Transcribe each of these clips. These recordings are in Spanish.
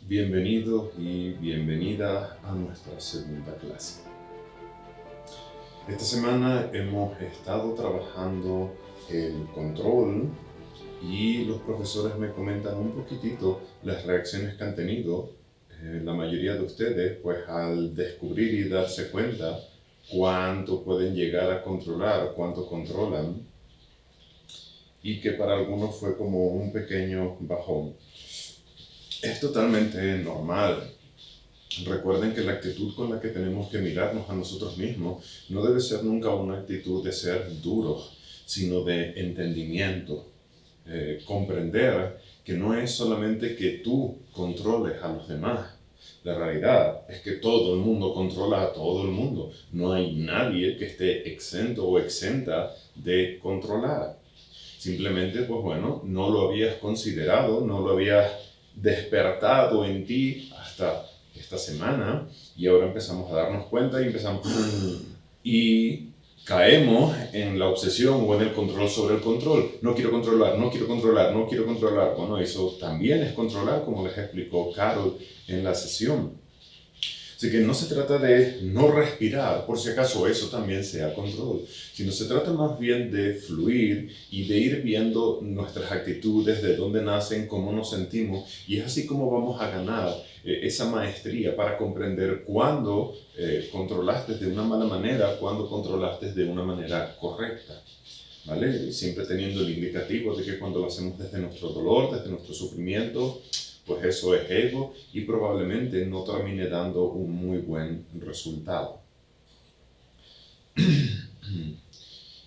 Bienvenidos y bienvenidas a nuestra segunda clase. Esta semana hemos estado trabajando el control y los profesores me comentan un poquitito las reacciones que han tenido la mayoría de ustedes, pues al descubrir y darse cuenta cuánto pueden llegar a controlar, cuánto controlan, y que para algunos fue como un pequeño bajón. Es totalmente normal. Recuerden que la actitud con la que tenemos que mirarnos a nosotros mismos no debe ser nunca una actitud de ser duros, sino de entendimiento. Comprender que no es solamente que tú controles a los demás. La realidad es que todo el mundo controla a todo el mundo. No hay nadie que esté exento o exenta de controlar. Simplemente, pues bueno, no lo habías considerado, no lo habías despertado en ti hasta esta semana y ahora empezamos a darnos cuenta y empezamos y caemos en la obsesión o en el control sobre el control. No quiero controlar, no quiero controlar, no quiero controlar. Bueno, eso también es controlar, como les explicó Carol en la sesión. Así que no se trata de no respirar, por si acaso eso también sea control, sino se trata más bien de fluir y de ir viendo nuestras actitudes, de dónde nacen, cómo nos sentimos, y es así como vamos a ganar esa maestría para comprender cuándo controlaste de una mala manera, cuándo controlaste de una manera correcta. ¿Vale? Siempre teniendo el indicativo de que cuando lo hacemos desde nuestro dolor, desde nuestro sufrimiento, pues eso es ego y probablemente no termine dando un muy buen resultado.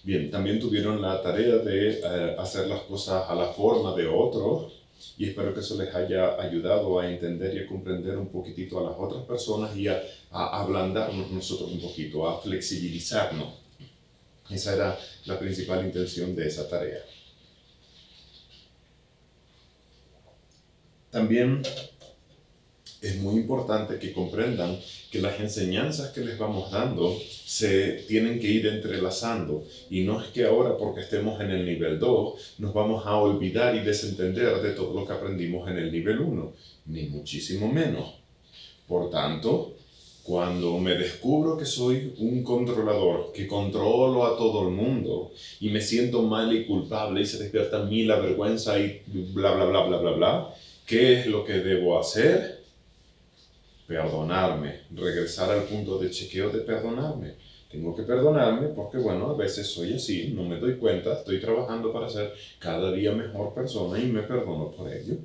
Bien, también tuvieron la tarea de hacer las cosas a la forma de otros y espero que eso les haya ayudado a entender y a comprender un poquitito a las otras personas y a ablandarnos nosotros un poquito, a flexibilizarnos. Esa era la principal intención de esa tarea. También es muy importante que comprendan que las enseñanzas que les vamos dando se tienen que ir entrelazando y no es que ahora porque estemos en el nivel 2 nos vamos a olvidar y desentender de todo lo que aprendimos en el nivel 1, ni muchísimo menos. Por tanto, cuando me descubro que soy un controlador, que controlo a todo el mundo y me siento mal y culpable y se despierta en mí la vergüenza y bla, bla, bla, bla, bla, bla, ¿qué es lo que debo hacer? Perdonarme, regresar al punto de chequeo de perdonarme. Tengo que perdonarme porque, bueno, a veces soy así, no me doy cuenta, estoy trabajando para ser cada día mejor persona y me perdono por ello.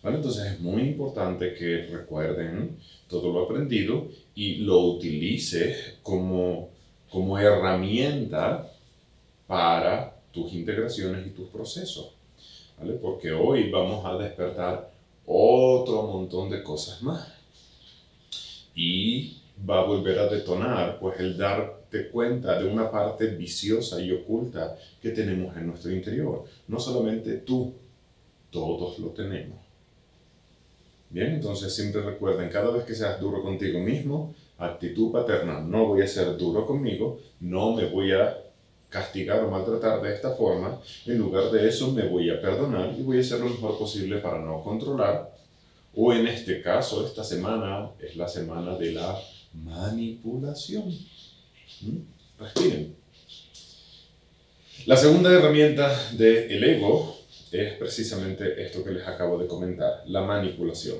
¿Vale? Entonces es muy importante que recuerden todo lo aprendido y lo utilices como herramienta para tus integraciones y tus procesos. ¿Vale? Porque hoy vamos a despertar otro montón de cosas más. Y va a volver a detonar pues el darte cuenta de una parte viciosa y oculta que tenemos en nuestro interior. No solamente tú, todos lo tenemos. Bien, entonces siempre recuerden, cada vez que seas duro contigo mismo, actitud paterna, no voy a ser duro conmigo, no me voy a castigar o maltratar de esta forma, en lugar de eso me voy a perdonar y voy a hacer lo mejor posible para no controlar, o en este caso, esta semana es la semana de la manipulación. Respiren. La segunda herramienta del ego es precisamente esto que les acabo de comentar, la manipulación.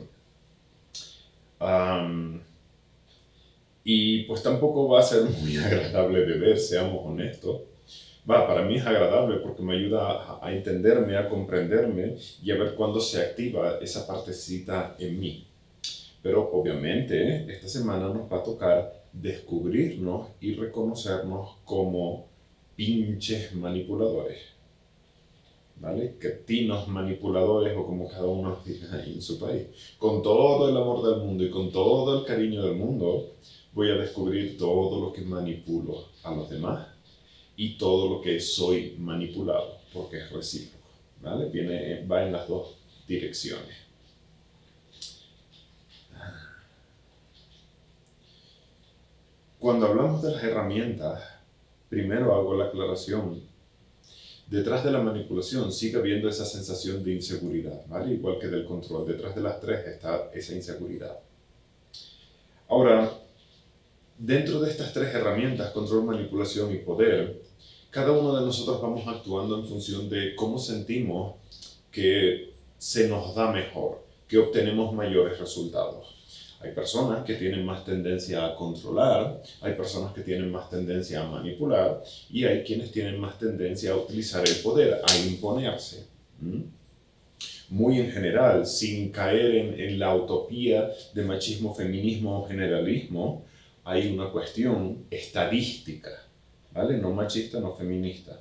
Y pues tampoco va a ser muy agradable de ver, seamos honestos. Para mí es agradable porque me ayuda a entenderme, a comprenderme y a ver cuándo se activa esa partecita en mí. Pero obviamente esta semana nos va a tocar descubrirnos y reconocernos como pinches manipuladores. ¿Vale? Cretinos manipuladores o como cada uno los diga ahí en su país. Con todo el amor del mundo y con todo el cariño del mundo, voy a descubrir todo lo que manipulo a los demás y todo lo que soy manipulado, porque es recíproco. ¿Vale? Va en las dos direcciones. Cuando hablamos de las herramientas, primero hago la aclaración detrás de la manipulación sigue habiendo esa sensación de inseguridad, ¿vale? Igual que del control, detrás de las tres está esa inseguridad. Ahora, dentro de estas tres herramientas, control, manipulación y poder, cada uno de nosotros vamos actuando en función de cómo sentimos que se nos da mejor, que obtenemos mayores resultados. Hay personas que tienen más tendencia a controlar, hay personas que tienen más tendencia a manipular y hay quienes tienen más tendencia a utilizar el poder, a imponerse. Muy en general, sin caer en la utopía de machismo, feminismo o generalismo, hay una cuestión estadística, ¿vale? No machista, no feminista.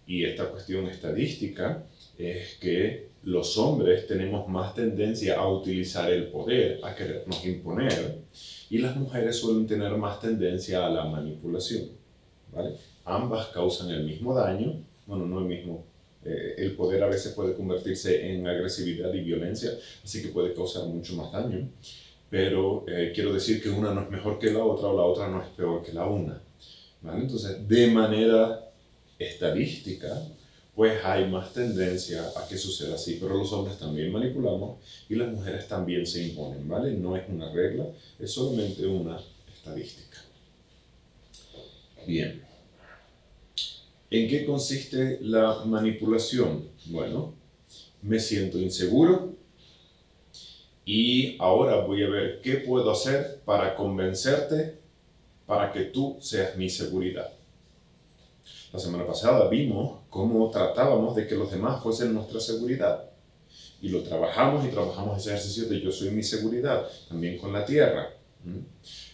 Y esta cuestión estadística es que los hombres tenemos más tendencia a utilizar el poder, a querernos imponer, y las mujeres suelen tener más tendencia a la manipulación, ¿vale? Ambas causan el mismo daño, bueno, no el mismo, el poder a veces puede convertirse en agresividad y violencia, así que puede causar mucho más daño, pero quiero decir que una no es mejor que la otra o la otra no es peor que la una, ¿vale? Entonces, de manera estadística, pues hay más tendencia a que suceda así, pero los hombres también manipulamos y las mujeres también se imponen, ¿vale? No es una regla, es solamente una estadística. Bien. ¿En qué consiste la manipulación? Bueno, me siento inseguro y ahora voy a ver qué puedo hacer para convencerte para que tú seas mi seguridad. La semana pasada vimos cómo tratábamos de que los demás fuesen nuestra seguridad. Y lo trabajamos y trabajamos ese ejercicio de yo soy mi seguridad, también con la tierra.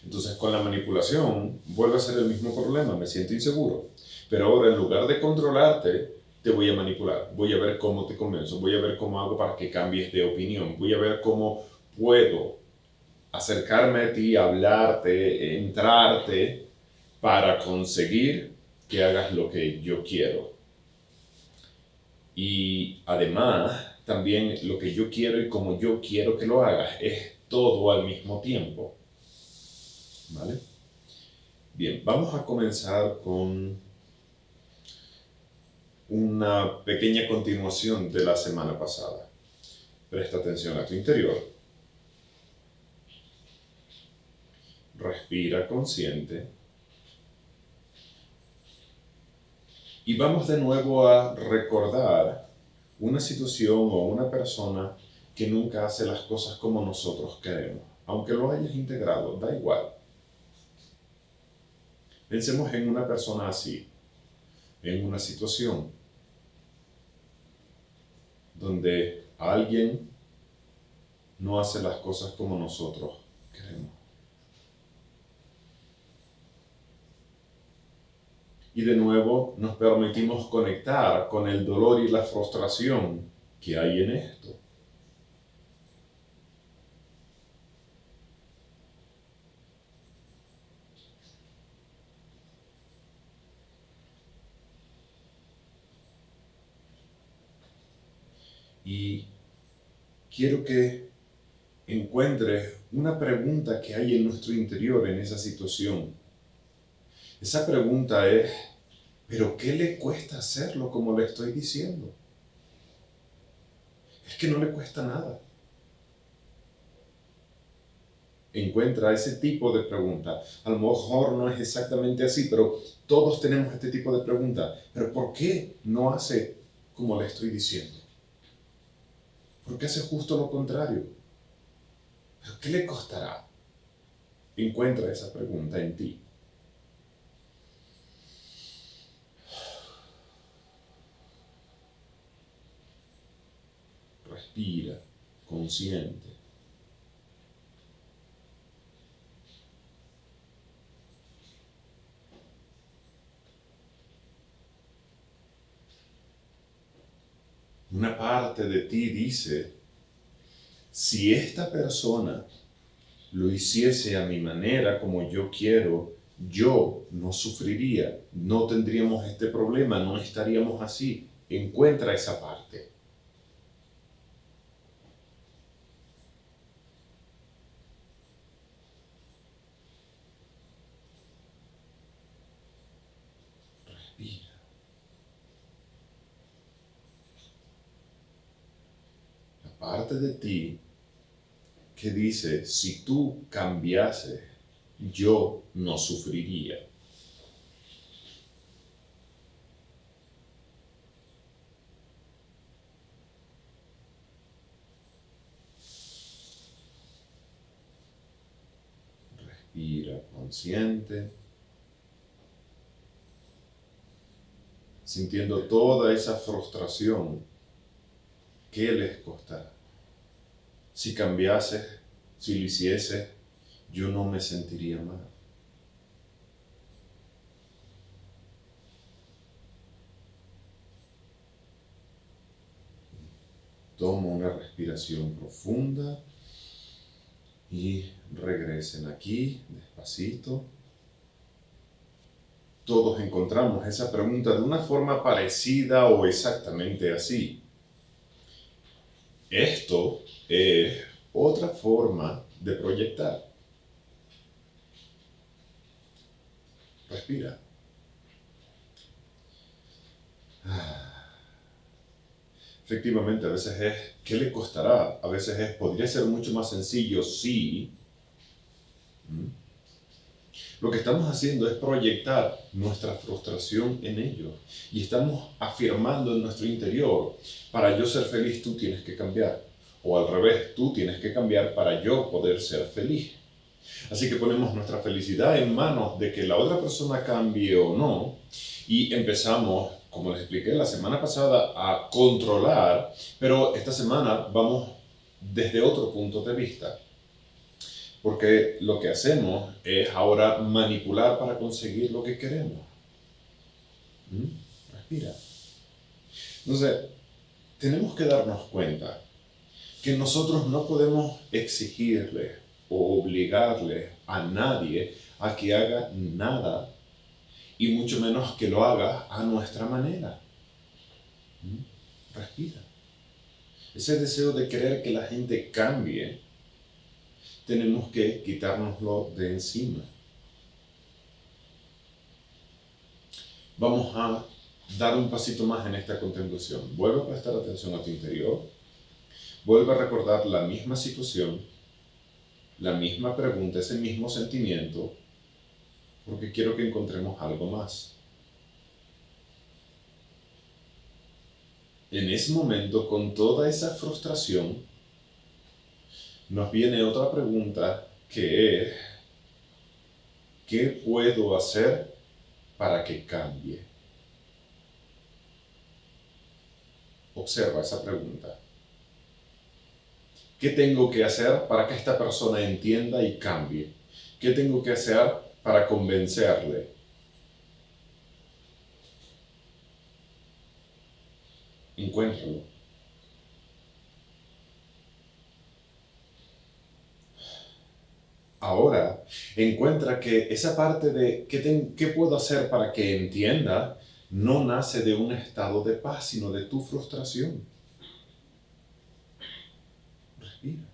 Entonces con la manipulación vuelve a ser el mismo problema, me siento inseguro. Pero ahora en lugar de controlarte, te voy a manipular. Voy a ver cómo te convenzo, voy a ver cómo hago para que cambies de opinión, voy a ver cómo puedo acercarme a ti, hablarte, entrarte para conseguir que hagas lo que yo quiero. Y además, también lo que yo quiero y como yo quiero que lo hagas es todo al mismo tiempo. ¿Vale? Bien, vamos a comenzar con una pequeña continuación de la semana pasada. Presta atención a tu interior. Respira consciente. Y vamos de nuevo a recordar una situación o una persona que nunca hace las cosas como nosotros queremos. Aunque lo hayas integrado, da igual. Pensemos en una persona así, en una situación donde alguien no hace las cosas como nosotros queremos. Y de nuevo nos permitimos conectar con el dolor y la frustración que hay en esto. Y quiero que encuentres una pregunta que hay en nuestro interior en esa situación. Esa pregunta es, ¿pero qué le cuesta hacerlo como le estoy diciendo? Es que no le cuesta nada. Encuentra ese tipo de pregunta. A lo mejor no es exactamente así, pero todos tenemos este tipo de pregunta. ¿Pero por qué no hace como le estoy diciendo? ¿Por qué hace justo lo contrario? ¿Pero qué le costará? Encuentra esa pregunta en ti. Respira, consciente. Una parte de ti dice, si esta persona lo hiciese a mi manera, como yo quiero, yo no sufriría, no tendríamos este problema, no estaríamos así. Encuentra esa parte. Respira. parte de ti que dice, si tú cambiases, yo no sufriría. Respira consciente, sintiendo toda esa frustración. ¿Qué les costará? Si cambiase, si lo hiciese, yo no me sentiría mal. Toma una respiración profunda y regresen aquí, despacito. Todos encontramos esa pregunta de una forma parecida o exactamente así. Esto es otra forma de proyectar. Respira. Efectivamente, a veces es, ¿qué le costará? A veces es, podría ser mucho más sencillo si... Lo que estamos haciendo es proyectar nuestra frustración en ellos y estamos afirmando en nuestro interior, para yo ser feliz tú tienes que cambiar, o al revés, tú tienes que cambiar para yo poder ser feliz. Así que ponemos nuestra felicidad en manos de que la otra persona cambie o no y empezamos, como les expliqué la semana pasada, a controlar, pero esta semana vamos desde otro punto de vista. Porque lo que hacemos es ahora manipular para conseguir lo que queremos. Respira. Entonces, tenemos que darnos cuenta que nosotros no podemos exigirle o obligarle a nadie a que haga nada y mucho menos que lo haga a nuestra manera. Respira. Ese deseo de querer que la gente cambie, tenemos que quitárnoslo de encima. Vamos a dar un pasito más en esta contemplación. Vuelve a prestar atención a tu interior. Vuelve a recordar la misma situación, la misma pregunta, ese mismo sentimiento, porque quiero que encontremos algo más. En ese momento, con toda esa frustración, nos viene otra pregunta que es, ¿qué puedo hacer para que cambie? Observa esa pregunta. ¿Qué tengo que hacer para que esta persona entienda y cambie? ¿Qué tengo que hacer para convencerle? Encuéntralo. Ahora, encuentra que esa parte de ¿qué puedo hacer para que entienda? No nace de un estado de paz, sino de tu frustración. Respira.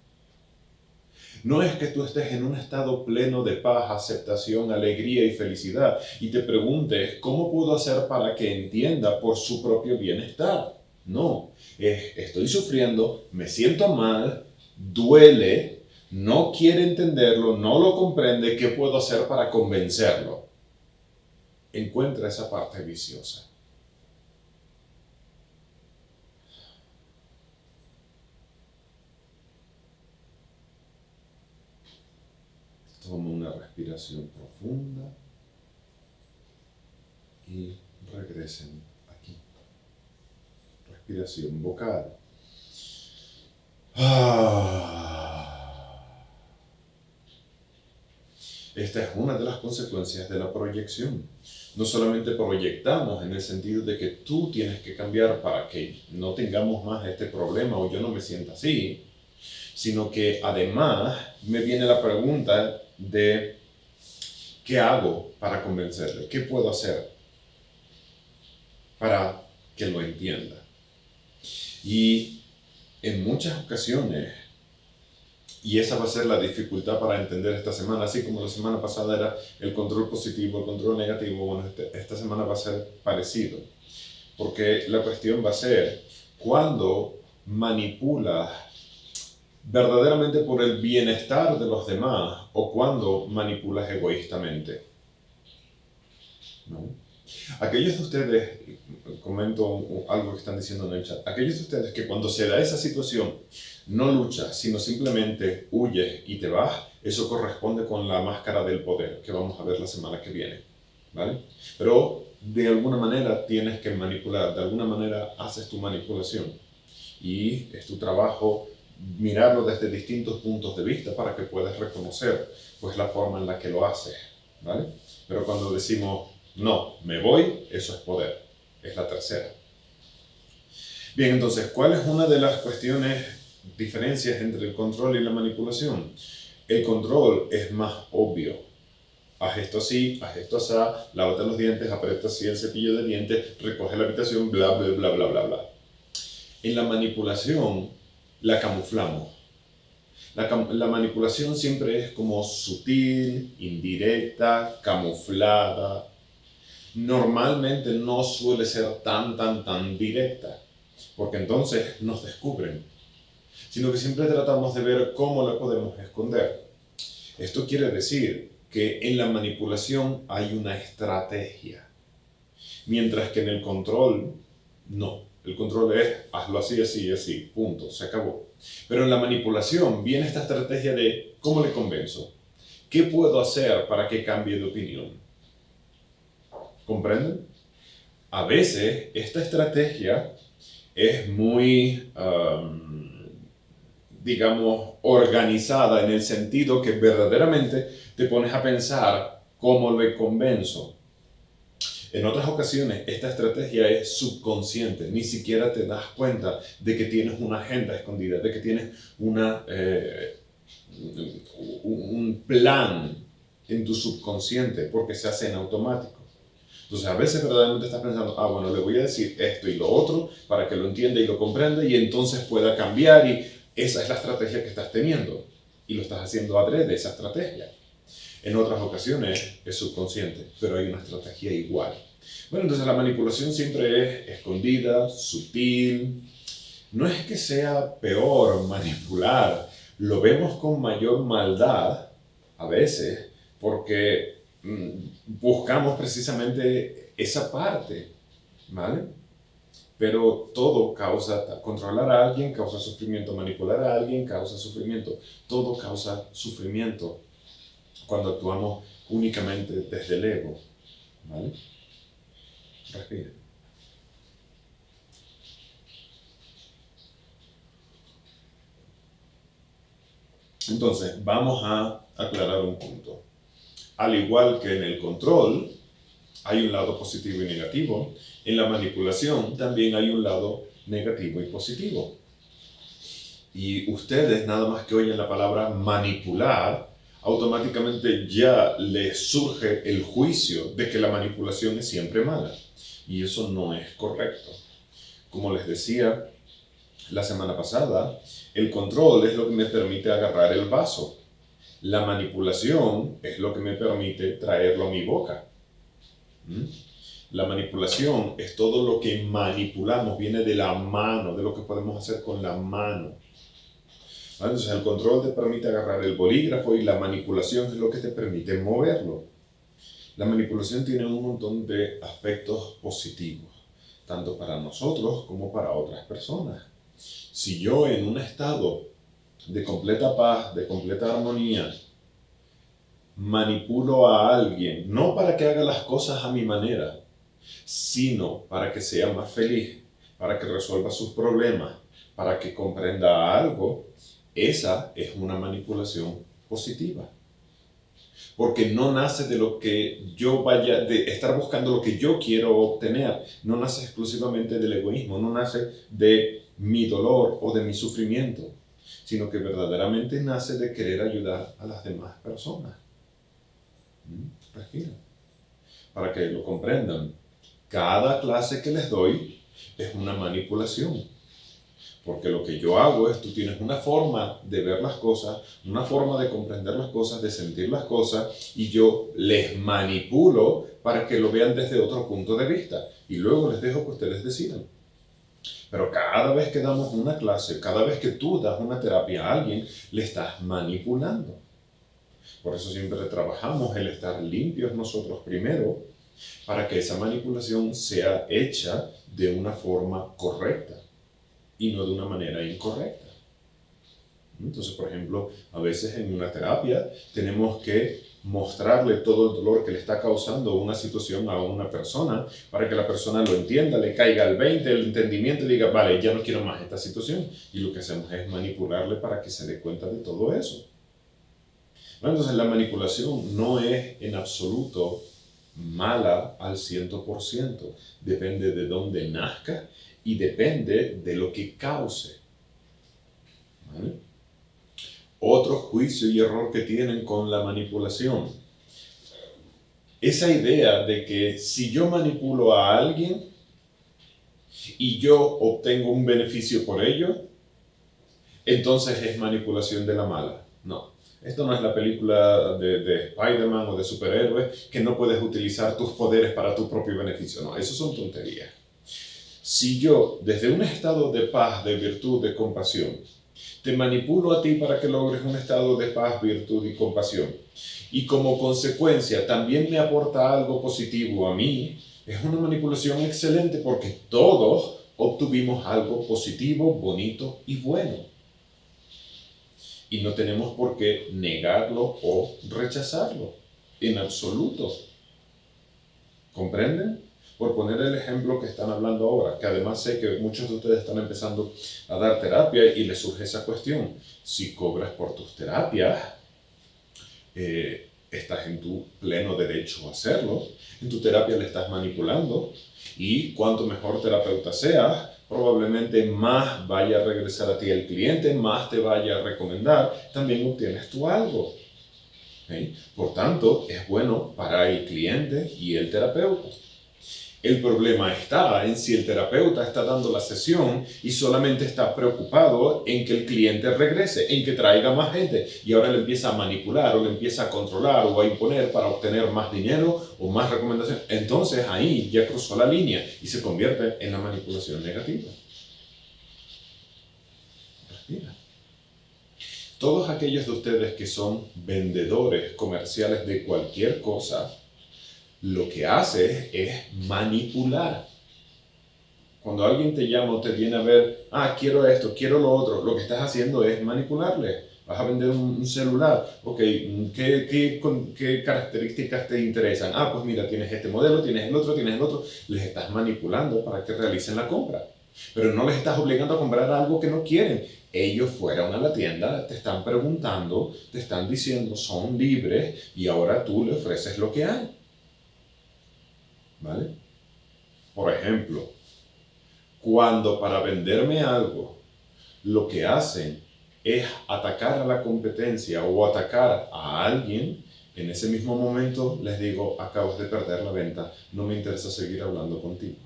No es que tú estés en un estado pleno de paz, aceptación, alegría y felicidad y te preguntes, ¿cómo puedo hacer para que entienda por su propio bienestar? No, estoy sufriendo, me siento mal, duele, no quiere entenderlo, no lo comprende, ¿qué puedo hacer para convencerlo? Encuentra esa parte viciosa. Toma una respiración profunda y regresen aquí. Respiración vocal. Esta es una de las consecuencias de la proyección. No solamente proyectamos en el sentido de que tú tienes que cambiar para que no tengamos más este problema o yo no me sienta así, sino que además me viene la pregunta de ¿qué hago para convencerle? ¿Qué puedo hacer para que lo entienda? Y en muchas ocasiones, y esa va a ser la dificultad para entender esta semana, así como la semana pasada era el control positivo, el control negativo, bueno, esta semana va a ser parecido. Porque la cuestión va a ser, cuando manipulas verdaderamente por el bienestar de los demás o cuando manipulas egoístamente, ¿no? Aquellos de ustedes, comento algo que están diciendo en el chat, aquellos de ustedes que cuando se da esa situación no luchas, sino simplemente huyes y te vas, eso corresponde con la máscara del poder, que vamos a ver la semana que viene, ¿vale? Pero de alguna manera tienes que manipular, de alguna manera haces tu manipulación y es tu trabajo mirarlo desde distintos puntos de vista para que puedas reconocer pues la forma en la que lo haces, ¿vale? Pero cuando decimos no, me voy, eso es poder, es la tercera. Bien, entonces, ¿cuál es una de las diferencias entre el control y la manipulación? El control es más obvio. Haz esto así, haz esto así, lávate los dientes, aprieta así el cepillo de dientes, recoge la habitación, bla, bla, bla, bla, bla, bla. En la manipulación la camuflamos. La manipulación siempre es como sutil, indirecta, camuflada. Normalmente no suele ser tan directa, porque entonces nos descubren, sino que siempre tratamos de ver cómo la podemos esconder. Esto quiere decir que en la manipulación hay una estrategia, mientras que en el control no. El control es hazlo así, así, así, punto, se acabó. Pero en la manipulación viene esta estrategia de ¿cómo le convenzo? ¿Qué puedo hacer para que cambie de opinión? ¿Comprenden? A veces esta estrategia es muy, digamos, organizada en el sentido que verdaderamente te pones a pensar cómo le convenzo. En otras ocasiones esta estrategia es subconsciente, ni siquiera te das cuenta de que tienes una agenda escondida, de que tienes un plan en tu subconsciente, porque se hace en automático. Entonces a veces verdaderamente estás pensando, bueno, le voy a decir esto y lo otro para que lo entienda y lo comprenda y entonces pueda cambiar, y esa es la estrategia que estás teniendo y lo estás haciendo adrede, esa estrategia. En otras ocasiones es subconsciente, pero hay una estrategia igual. Bueno, entonces la manipulación siempre es escondida, sutil. No es que sea peor manipular, lo vemos con mayor maldad a veces porque buscamos precisamente esa parte, ¿vale? Pero todo causa, controlar a alguien causa sufrimiento, manipular a alguien causa sufrimiento, todo causa sufrimiento cuando actuamos únicamente desde el ego, ¿vale? Respira. Entonces, vamos a aclarar un punto. Al igual que en el control, hay un lado positivo y negativo. En la manipulación también hay un lado negativo y positivo. Y ustedes, nada más que oyen la palabra manipular, automáticamente ya les surge el juicio de que la manipulación es siempre mala. Y eso no es correcto. Como les decía la semana pasada, el control es lo que me permite agarrar el vaso. La manipulación es lo que me permite traerlo a mi boca. La manipulación es todo lo que manipulamos, viene de la mano, de lo que podemos hacer con la mano. Entonces el control te permite agarrar el bolígrafo y la manipulación es lo que te permite moverlo. La manipulación tiene un montón de aspectos positivos, tanto para nosotros como para otras personas. Si yo en un estado de completa paz, de completa armonía, manipulo a alguien, no para que haga las cosas a mi manera, sino para que sea más feliz, para que resuelva sus problemas, para que comprenda algo, esa es una manipulación positiva. Porque no nace de lo que yo vaya, de estar buscando lo que yo quiero obtener, no nace exclusivamente del egoísmo, no nace de mi dolor o de mi sufrimiento, sino que verdaderamente nace de querer ayudar a las demás personas. Respira. Para que lo comprendan, cada clase que les doy es una manipulación. Porque lo que yo hago es, tú tienes una forma de ver las cosas, una forma de comprender las cosas, de sentir las cosas, y yo les manipulo para que lo vean desde otro punto de vista. Y luego les dejo que ustedes decidan. Pero cada vez que damos una clase, cada vez que tú das una terapia a alguien, le estás manipulando. Por eso siempre trabajamos el estar limpios nosotros primero, para que esa manipulación sea hecha de una forma correcta y no de una manera incorrecta. Entonces, por ejemplo, a veces en una terapia tenemos que mostrarle todo el dolor que le está causando una situación a una persona para que la persona lo entienda, le caiga el 20, el entendimiento y diga, vale, ya no quiero más esta situación. Y lo que hacemos es manipularle para que se dé cuenta de todo eso. Entonces, la manipulación no es en absoluto mala al 100%. Depende de dónde nazca y depende de lo que cause. ¿Vale? Otro juicio y error que tienen con la manipulación. Esa idea de que si yo manipulo a alguien y yo obtengo un beneficio por ello, entonces es manipulación de la mala. No. Esto no es la película de Spider-Man o de superhéroes que no puedes utilizar tus poderes para tu propio beneficio. No, eso son tonterías. Si yo, desde un estado de paz, de virtud, de compasión, te manipulo a ti para que logres un estado de paz, virtud y compasión, y como consecuencia también me aporta algo positivo a mí, es una manipulación excelente porque todos obtuvimos algo positivo, bonito y bueno. Y no tenemos por qué negarlo o rechazarlo, en absoluto. ¿Comprenden? Por poner el ejemplo que están hablando ahora, que además sé que muchos de ustedes están empezando a dar terapia y les surge esa cuestión. Si cobras por tus terapias, estás en tu pleno derecho a hacerlo. En tu terapia le estás manipulando y cuanto mejor terapeuta seas, probablemente más vaya a regresar a ti el cliente, más te vaya a recomendar, también obtienes tú algo. ¿Okay? Por tanto, es bueno para el cliente y el terapeuta. El problema está en si el terapeuta está dando la sesión y solamente está preocupado en que el cliente regrese, en que traiga más gente y ahora le empieza a manipular o le empieza a controlar o a imponer para obtener más dinero o más recomendaciones. Entonces ahí ya cruzó la línea y se convierte en la manipulación negativa. Respira. Todos aquellos de ustedes que son vendedores comerciales de cualquier cosa, lo que hace es manipular. Cuando alguien te llama o te viene a ver, quiero esto, quiero lo otro, lo que estás haciendo es manipularle. Vas a vender un celular, ok, ¿qué características te interesan? Pues mira, tienes este modelo, tienes el otro. Les estás manipulando para que realicen la compra. Pero no les estás obligando a comprar algo que no quieren. Ellos fueron a la tienda, te están preguntando, te están diciendo, son libres y ahora tú le ofreces lo que hay. ¿Vale? Por ejemplo, cuando para venderme algo lo que hacen es atacar a la competencia o atacar a alguien, en ese mismo momento les digo, acabas de perder la venta, no me interesa seguir hablando contigo.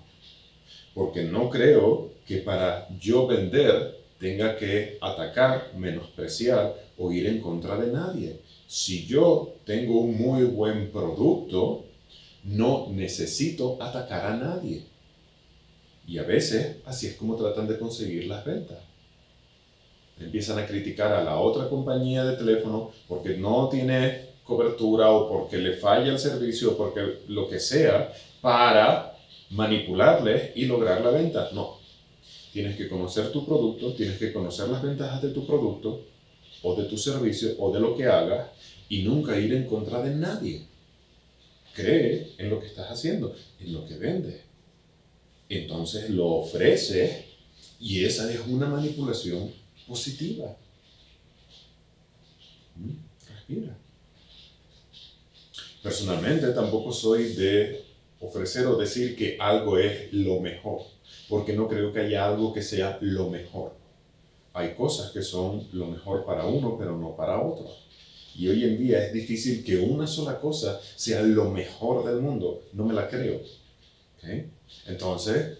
Porque no creo que para yo vender tenga que atacar, menospreciar o ir en contra de nadie. Si yo tengo un muy buen producto, no necesito atacar a nadie. Y a veces así es como tratan de conseguir las ventas. Empiezan a criticar a la otra compañía de teléfono porque no tiene cobertura o porque le falla el servicio o porque lo que sea para manipularles y lograr la venta. No. Tienes que conocer tu producto, tienes que conocer las ventajas de tu producto o de tu servicio o de lo que hagas y nunca ir en contra de nadie. Cree en lo que estás haciendo, en lo que vendes. Entonces lo ofreces y esa es una manipulación positiva. Respira. Personalmente tampoco soy de ofrecer o decir que algo es lo mejor, porque no creo que haya algo que sea lo mejor. Hay cosas que son lo mejor para uno, pero no para otro. Y hoy en día es difícil que una sola cosa sea lo mejor del mundo. No me la creo. ¿Okay? Entonces,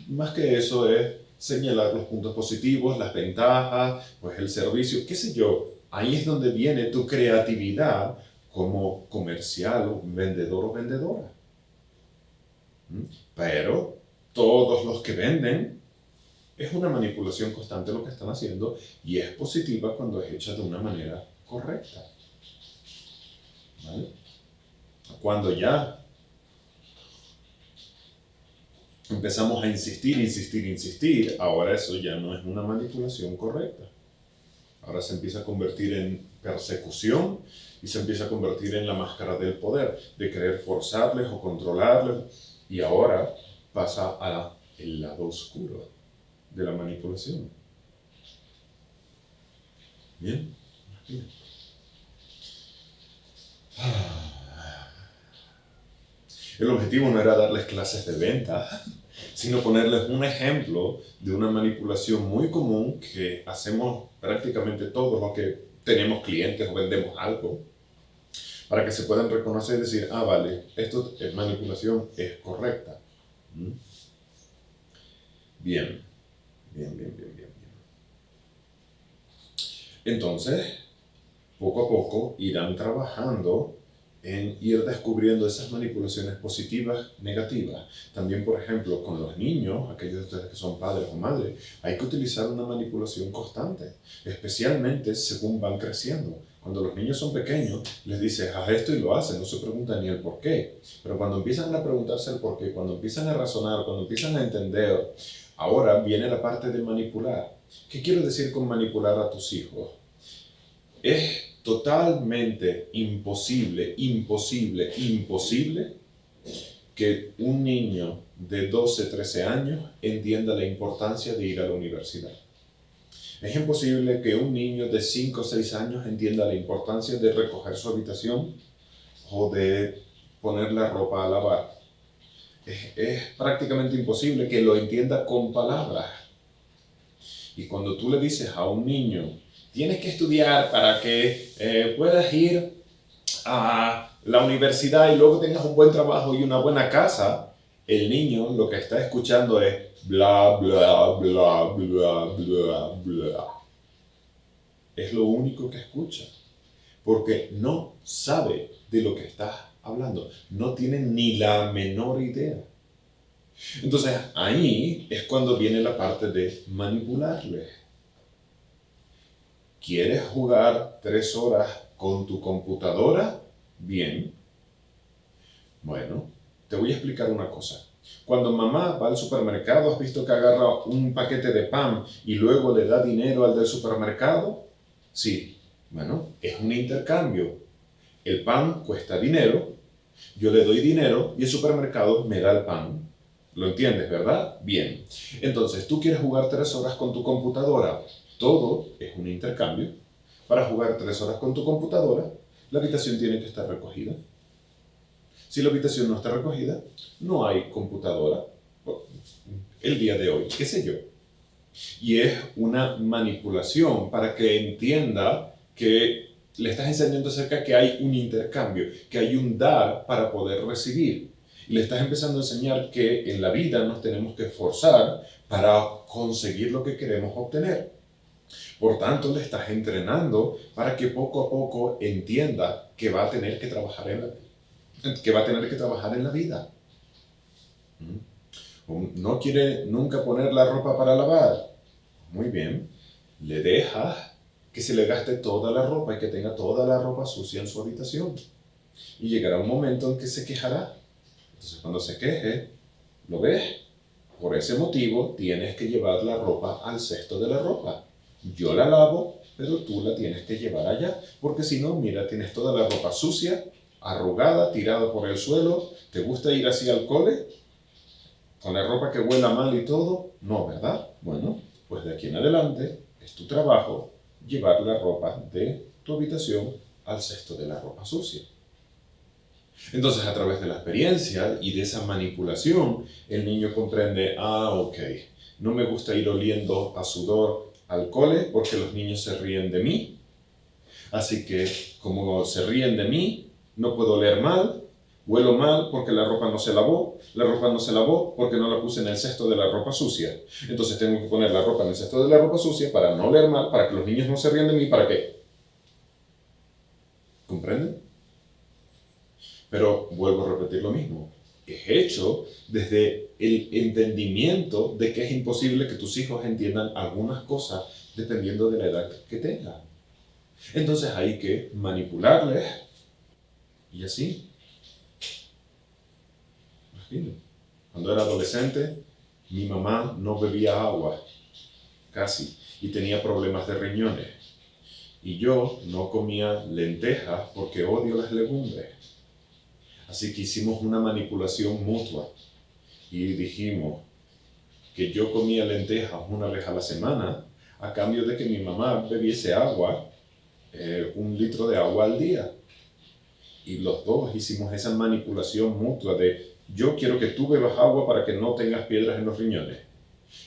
más que eso es señalar los puntos positivos, las ventajas, pues el servicio, qué sé yo. Ahí es donde viene tu creatividad como comercial o vendedor o vendedora. Pero todos los que venden Es una manipulación constante lo que están haciendo y es positiva cuando es hecha de una manera correcta. ¿Vale? Cuando ya empezamos a insistir, ahora eso ya no es una manipulación correcta. Ahora se empieza a convertir en persecución y se empieza a convertir en la máscara del poder, de querer forzarles o controlarles. Y ahora pasa al lado oscuro de la manipulación. Bien. El objetivo no era darles clases de venta, sino ponerles un ejemplo de una manipulación muy común que hacemos prácticamente todos los que tenemos clientes o vendemos algo, para que se puedan reconocer y decir, vale, esto es manipulación, es correcta. Bien. Entonces, poco a poco irán trabajando en ir descubriendo esas manipulaciones positivas, negativas. También, por ejemplo, con los niños, aquellos de ustedes que son padres o madres, hay que utilizar una manipulación constante, especialmente según van creciendo. Cuando los niños son pequeños, les dices, haz esto y lo hacen, no se preguntan ni el por qué. Pero cuando empiezan a preguntarse el por qué, cuando empiezan a razonar, cuando empiezan a entender, ahora viene la parte de manipular. ¿Qué quiero decir con manipular a tus hijos? Es totalmente imposible que un niño de 12, 13 años entienda la importancia de ir a la universidad. Es imposible que un niño de 5 o 6 años entienda la importancia de recoger su habitación o de poner la ropa a lavar. Es prácticamente imposible que lo entienda con palabras. Y cuando tú le dices a un niño, tienes que estudiar para que puedas ir a la universidad y luego tengas un buen trabajo y una buena casa, el niño lo que está escuchando es bla, bla, bla, bla, bla, bla. Es lo único que escucha, porque no sabe de lo que estás hablando, no tiene ni la menor idea. Entonces ahí es cuando viene la parte de manipularle. ¿Quieres jugar 3 horas con tu computadora? Bien. Bueno, te voy a explicar una cosa. Cuando mamá va al supermercado, ¿has visto que agarra un paquete de pan y luego le da dinero al del supermercado? Sí. Bueno, es un intercambio. El pan cuesta dinero, yo le doy dinero y el supermercado me da el pan. ¿Lo entiendes, verdad? Bien. Entonces, tú quieres jugar 3 horas con tu computadora. Todo es un intercambio. Para jugar 3 horas con tu computadora, la habitación tiene que estar recogida. Si la habitación no está recogida, no hay computadora. El día de hoy, qué sé yo. Y es una manipulación para que entienda que le estás enseñando acerca de que hay un intercambio, que hay un dar para poder recibir. Y le estás empezando a enseñar que en la vida nos tenemos que esforzar para conseguir lo que queremos obtener. Por tanto, le estás entrenando para que poco a poco entienda que va a tener que trabajar en la vida. No quiere nunca poner la ropa para lavar. Muy bien. Le dejas que se le gaste toda la ropa y que tenga toda la ropa sucia en su habitación. Y llegará un momento en que se quejará. Entonces, cuando se queje, ¿lo ves? Por ese motivo, tienes que llevar la ropa al cesto de la ropa. Yo la lavo, pero tú la tienes que llevar allá. Porque si no, mira, tienes toda la ropa sucia, arrugada, tirada por el suelo. ¿Te gusta ir así al cole? ¿Con la ropa que huela mal y todo? No, ¿verdad? Bueno, pues de aquí en adelante es tu trabajo llevar la ropa de tu habitación al cesto de la ropa sucia. Entonces, a través de la experiencia y de esa manipulación, el niño comprende, ok, no me gusta ir oliendo a sudor al cole porque los niños se ríen de mí. Así que, como se ríen de mí, no puedo oler mal, huelo mal porque la ropa no se lavó porque no la puse en el cesto de la ropa sucia. Entonces tengo que poner la ropa en el cesto de la ropa sucia para no oler mal, para que los niños no se ríen de mí, ¿para qué? ¿Comprenden? Pero vuelvo a repetir lo mismo. es hecho desde el entendimiento de que es imposible que tus hijos entiendan algunas cosas dependiendo de la edad que tengan. Entonces hay que manipularles y así. Imagínate. Cuando era adolescente, mi mamá no bebía agua, casi, y tenía problemas de riñones. Y yo no comía lentejas porque odio las legumbres. Así que hicimos una manipulación mutua y dijimos que yo comía lentejas una vez a la semana a cambio de que mi mamá bebiese agua, 1 litro de agua al día. Y los dos hicimos esa manipulación mutua de yo quiero que tú bebas agua para que no tengas piedras en los riñones.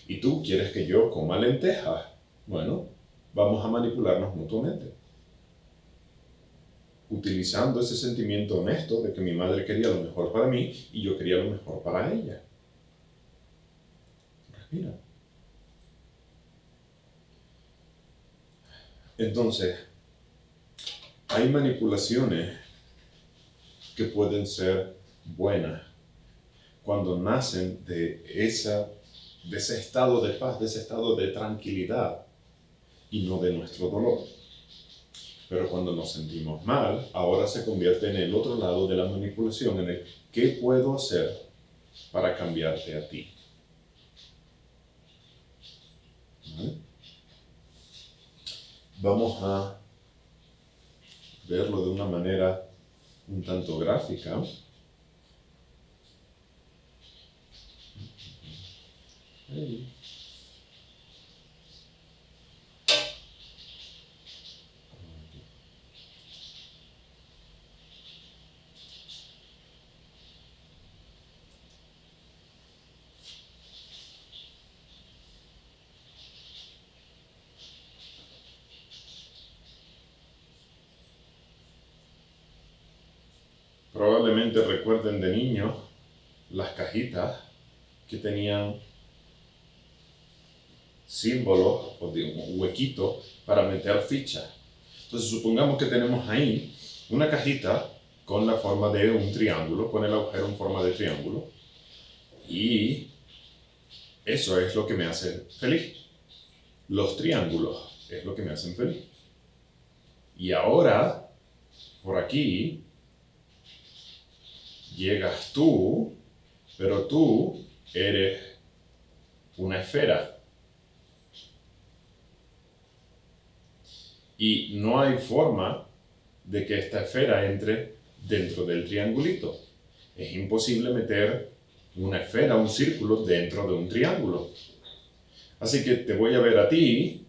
Y tú quieres que yo coma lentejas. Bueno, vamos a manipularnos mutuamente. Utilizando ese sentimiento honesto de que mi madre quería lo mejor para mí y yo quería lo mejor para ella. Respira. Entonces, hay manipulaciones que pueden ser buenas cuando nacen de ese estado de paz, de ese estado de tranquilidad y no de nuestro dolor. Pero cuando nos sentimos mal, ahora se convierte en el otro lado de la manipulación, en el ¿qué puedo hacer para cambiarte a ti? ¿Vale? Vamos a verlo de una manera un tanto gráfica. Probablemente recuerden de niños las cajitas que tenían símbolos o de un huequito para meter fichas. Entonces supongamos que tenemos ahí una cajita con la forma de un triángulo, con el agujero en forma de triángulo, y eso es lo que me hace feliz. Los triángulos es lo que me hacen feliz. Y ahora, por aquí, llegas tú, pero tú eres una esfera. Y no hay forma de que esta esfera entre dentro del triangulito. Es imposible meter una esfera, un círculo, dentro de un triángulo. Así que te voy a ver a ti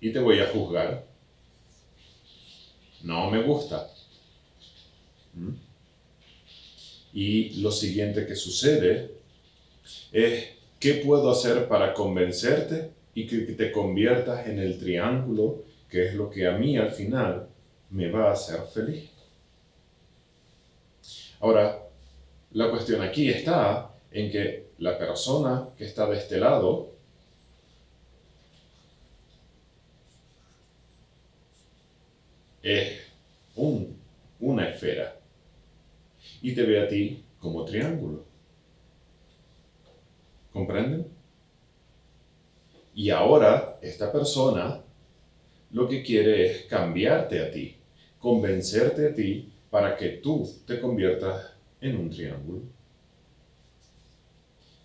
y te voy a juzgar. No me gusta. Y lo siguiente que sucede es, ¿qué puedo hacer para convencerte y que te conviertas en el triángulo, que es lo que a mí al final me va a hacer feliz? Ahora, la cuestión aquí está en que la persona que está de este lado es una esfera y te ve a ti como triángulo. ¿Comprenden? Y ahora esta persona lo que quiere es cambiarte a ti, convencerte a ti para que tú te conviertas en un triángulo.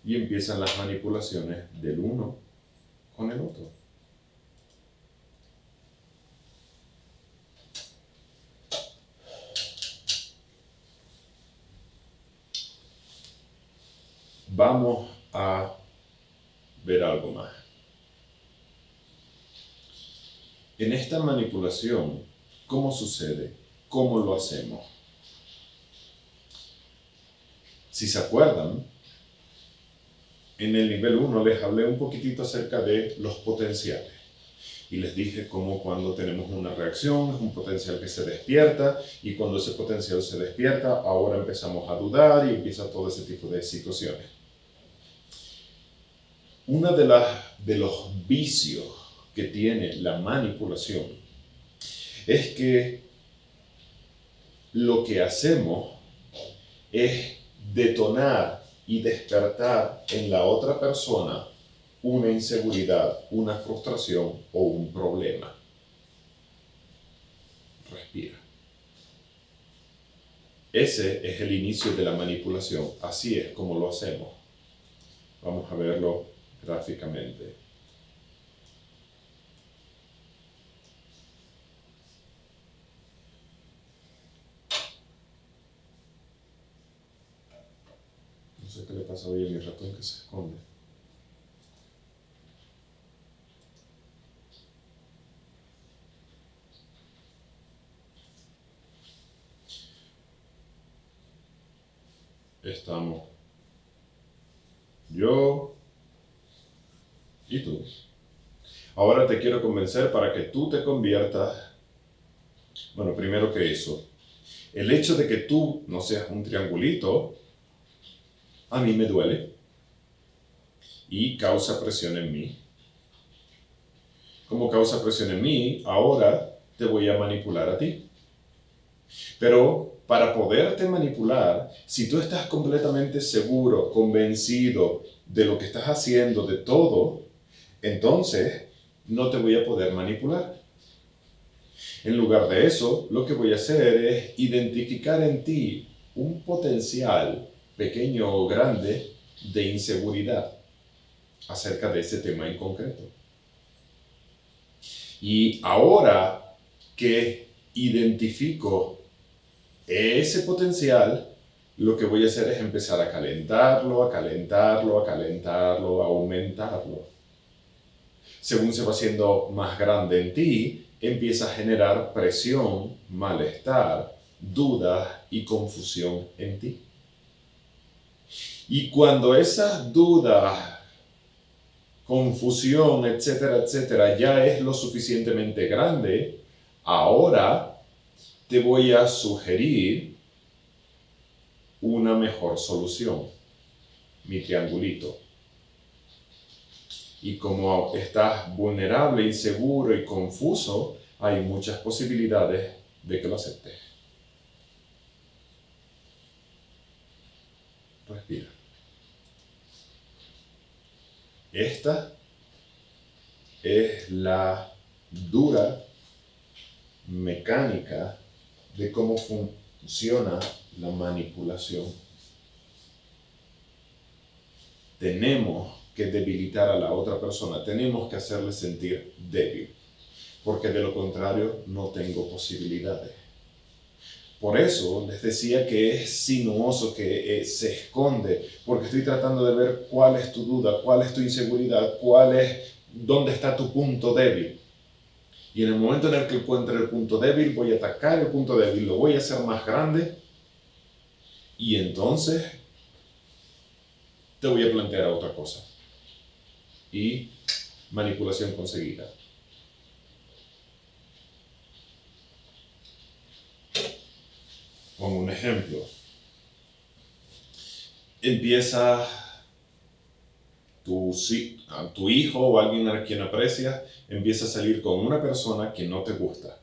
Y empiezan las manipulaciones del uno con el otro. Vamos a ver algo más. En esta manipulación, ¿cómo sucede? ¿Cómo lo hacemos? Si se acuerdan, en el nivel 1 les hablé un poquitito acerca de los potenciales. Y les dije cómo cuando tenemos una reacción es un potencial que se despierta y cuando ese potencial se despierta, ahora empezamos a dudar y empieza todo ese tipo de situaciones. Uno de los vicios que tiene la manipulación es que lo que hacemos es detonar y despertar en la otra persona una inseguridad, una frustración o un problema. Respira. Ese es el inicio de la manipulación. Así es como lo hacemos. Vamos a verlo gráficamente. No sé qué le pasa hoy a mi ratón que se esconde. Estamos yo y tú. Ahora te quiero convencer para que tú te conviertas, bueno, primero que eso, el hecho de que tú no seas un triangulito, a mí me duele y causa presión en mí. Como causa presión en mí, ahora te voy a manipular a ti. Pero para poderte manipular, si tú estás completamente seguro, convencido de lo que estás haciendo, de todo, entonces no te voy a poder manipular. En lugar de eso, lo que voy a hacer es identificar en ti un potencial, pequeño o grande, de inseguridad acerca de ese tema en concreto. Y ahora que identifico ese potencial, lo que voy a hacer es empezar a calentarlo, a calentarlo, a calentarlo, a aumentarlo. Según se va haciendo más grande en ti, empieza a generar presión, malestar, dudas y confusión en ti. Y cuando esas dudas, confusión, etcétera, etcétera, ya es lo suficientemente grande, ahora te voy a sugerir una mejor solución, mi triangulito. Y como estás vulnerable, inseguro y confuso, hay muchas posibilidades de que lo aceptes. Respira. Esta es la dura mecánica de cómo funciona la manipulación. Tenemos que debilitar a la otra persona, tenemos que hacerle sentir débil, porque de lo contrario no tengo posibilidades. Por eso les decía que es sinuoso, que se esconde, porque estoy tratando de ver cuál es tu duda, cuál es tu inseguridad, dónde está tu punto débil. Y en el momento en el que encuentre el punto débil, voy a atacar el punto débil, lo voy a hacer más grande, y entonces te voy a plantear otra cosa. Y manipulación conseguida. Como un ejemplo, empieza tu hijo o alguien a quien aprecias, empieza a salir con una persona que no te gusta.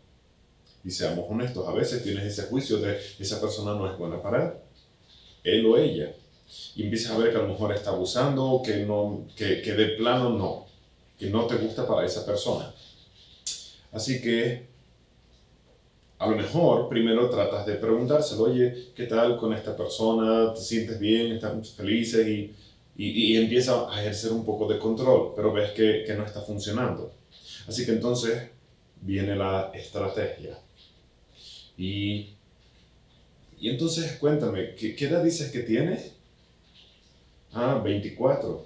Y seamos honestos, a veces tienes ese juicio de esa persona no es buena para él o ella. Y empiezas a ver que a lo mejor está abusando, que de plano no, que no te gusta para esa persona. Así que a lo mejor primero tratas de preguntárselo, oye, ¿qué tal con esta persona? ¿Te sientes bien? ¿Están felices? Y empieza a ejercer un poco de control, pero ves que no está funcionando. Así que entonces viene la estrategia. Y entonces cuéntame, ¿qué edad dices que tienes? 24.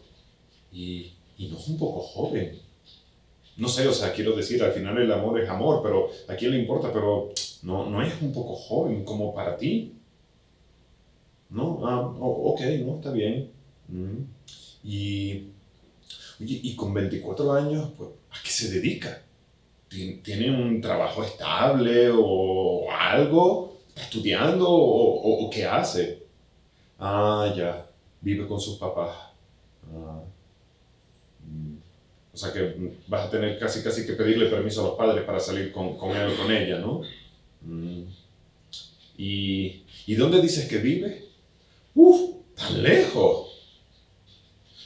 Y no es un poco joven. No sé, o sea, quiero decir, al final el amor es amor, pero ¿a quién le importa? Pero no es un poco joven como para ti. No, ok, no, está bien. Y, oye, y con 24 años, pues, ¿a qué se dedica? ¿Tiene un trabajo estable o algo? ¿Está estudiando o qué hace? Ya, vive con sus papás. Ah, mm. O sea que vas a tener casi que pedirle permiso a los padres para salir con él o con ella, ¿no? ¿Y dónde dices que vive? ¡Uf! ¡Tan lejos!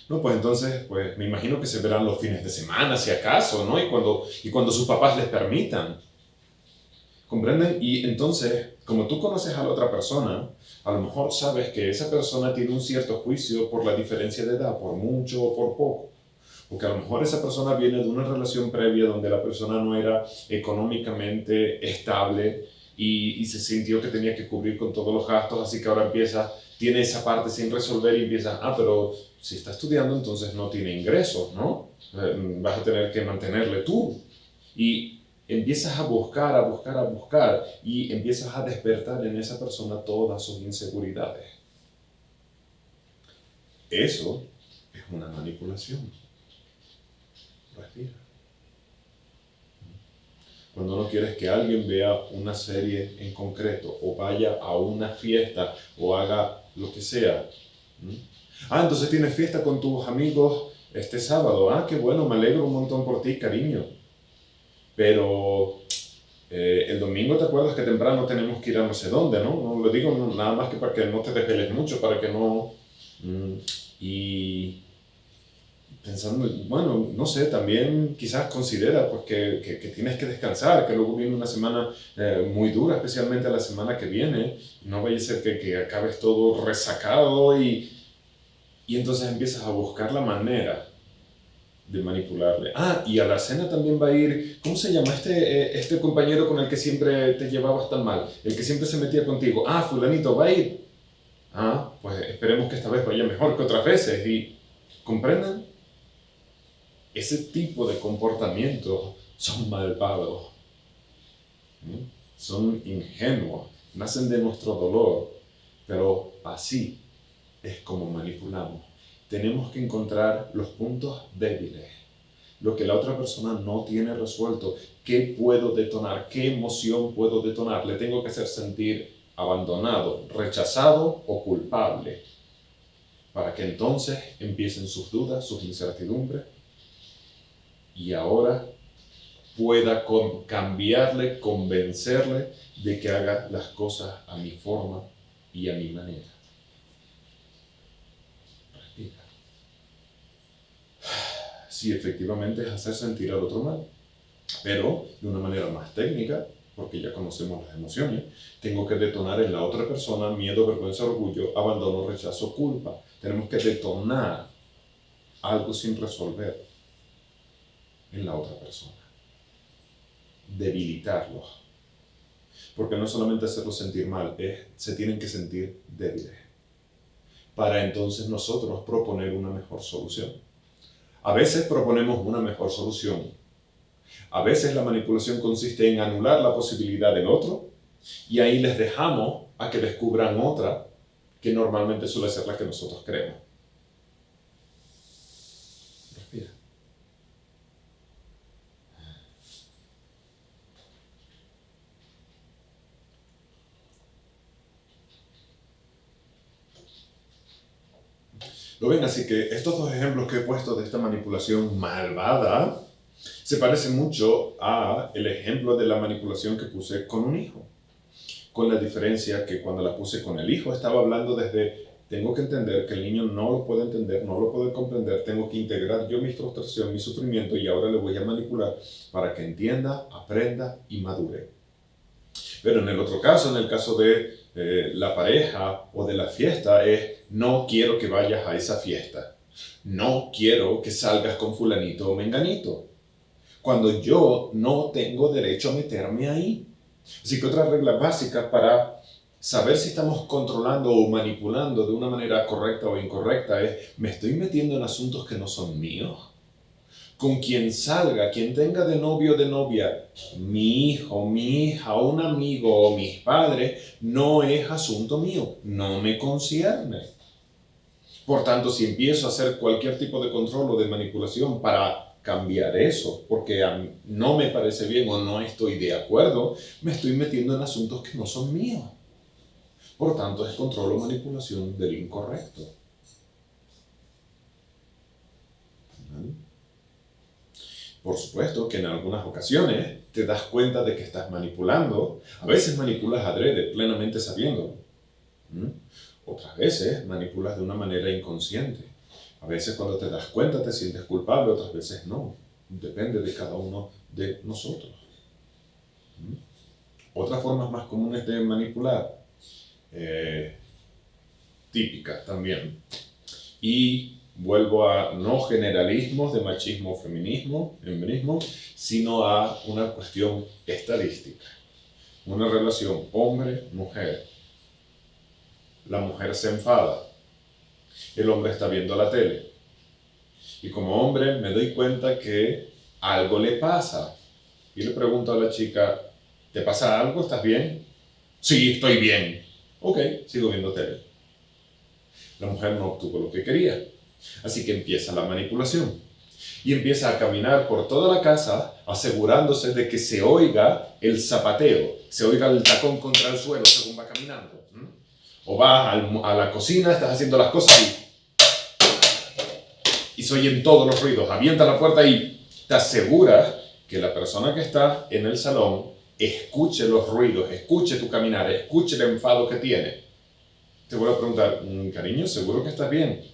No, pues entonces, pues me imagino que se verán los fines de semana, si acaso, ¿no? Y cuando sus papás les permitan. ¿Comprenden? Y entonces, como tú conoces a la otra persona, a lo mejor sabes que esa persona tiene un cierto juicio por la diferencia de edad, por mucho o por poco. Porque a lo mejor esa persona viene de una relación previa donde la persona no era económicamente estable y se sintió que tenía que cubrir con todos los gastos, así que ahora tiene esa parte sin resolver y empieza, pero si está estudiando entonces no tiene ingresos, ¿no? Vas a tener que mantenerle tú. Y empiezas a buscar, a buscar, a buscar y empiezas a despertar en esa persona todas sus inseguridades. Eso es una manipulación. Respira. Cuando no quieres que alguien vea una serie en concreto o vaya a una fiesta o haga lo que sea. Entonces tienes fiesta con tus amigos este sábado. Qué bueno, me alegro un montón por ti, cariño. Pero el domingo te acuerdas que temprano tenemos que ir a no sé dónde, ¿no? No lo digo nada más que para que no te desveles mucho, para que no... Y pensando, bueno, no sé, también quizás considera pues, que tienes que descansar, que luego viene una semana muy dura, especialmente la semana que viene. No vaya a ser que acabes todo resacado y entonces empiezas a buscar la manera de manipularle. Y a la cena también va a ir, ¿cómo se llama este compañero con el que siempre te llevabas tan mal? El que siempre se metía contigo. Fulanito va a ir. Pues esperemos que esta vez vaya mejor que otras veces. Y comprendan, ese tipo de comportamientos son malvados. Son ingenuos, nacen de nuestro dolor, pero así es como manipulamos. Tenemos que encontrar los puntos débiles, lo que la otra persona no tiene resuelto. ¿Qué puedo detonar? ¿Qué emoción puedo detonar? Le tengo que hacer sentir abandonado, rechazado o culpable, para que entonces empiecen sus dudas, sus incertidumbres, y ahora pueda cambiarle, convencerle de que haga las cosas a mi forma y a mi manera. Respira. Sí, efectivamente es hacer sentir al otro mal, pero de una manera más técnica, porque ya conocemos las emociones. Tengo que detonar en la otra persona miedo, vergüenza, orgullo, abandono, rechazo, culpa. Tenemos que detonar algo sin resolver en la otra persona. Debilitarlos. Porque no solamente hacerlos sentir mal, se tienen que sentir débiles. Para entonces nosotros proponer una mejor solución. A veces proponemos una mejor solución. A veces la manipulación consiste en anular la posibilidad del otro y ahí les dejamos a que descubran otra que normalmente suele ser la que nosotros creemos. Respira. ¿Lo ven? Así que estos dos ejemplos que he puesto de esta manipulación malvada se parecen mucho a el ejemplo de la manipulación que puse con un hijo. Con la diferencia que cuando la puse con el hijo estaba hablando desde tengo que entender que el niño no lo puede entender, no lo puede comprender, tengo que integrar yo mi frustración, mi sufrimiento y ahora le voy a manipular para que entienda, aprenda y madure. Pero en el otro caso, en el caso de la pareja o de la fiesta, no quiero que vayas a esa fiesta. No quiero que salgas con fulanito o menganito. Cuando yo no tengo derecho a meterme ahí. Así que otra regla básica para saber si estamos controlando o manipulando de una manera correcta o incorrecta es, ¿me estoy metiendo en asuntos que no son míos? Con quien salga, quien tenga de novio o de novia, mi hijo, mi hija, un amigo o mis padres, no es asunto mío, no me concierne. Por tanto, si empiezo a hacer cualquier tipo de control o de manipulación para cambiar eso, porque no me parece bien o no estoy de acuerdo, me estoy metiendo en asuntos que no son míos. Por tanto, es control o manipulación del incorrecto. Por supuesto que en algunas ocasiones te das cuenta de que estás manipulando. A veces manipulas adrede, plenamente sabiéndolo. Otras veces manipulas de una manera inconsciente. A veces cuando te das cuenta te sientes culpable, otras veces no. Depende de cada uno de nosotros. Otras formas más comunes de manipular, típicas también. Y vuelvo a no generalismos de machismo o feminismo, sino a una cuestión estadística. Una relación hombre-mujer. La mujer se enfada. El hombre está viendo la tele. Y como hombre me doy cuenta que algo le pasa. Y le pregunto a la chica, ¿te pasa algo? ¿Estás bien? Sí, estoy bien. Ok, sigo viendo tele. La mujer no obtuvo lo que quería. Así que empieza la manipulación. Y empieza a caminar por toda la casa asegurándose de que se oiga el zapateo, se oiga el tacón contra el suelo según va caminando. O vas a la cocina, estás haciendo las cosas y se oyen todos los ruidos. Avienta la puerta y te aseguras que la persona que está en el salón escuche los ruidos, escuche tu caminar, escuche el enfado que tiene. Te vuelvo a preguntar, cariño, ¿seguro que estás bien?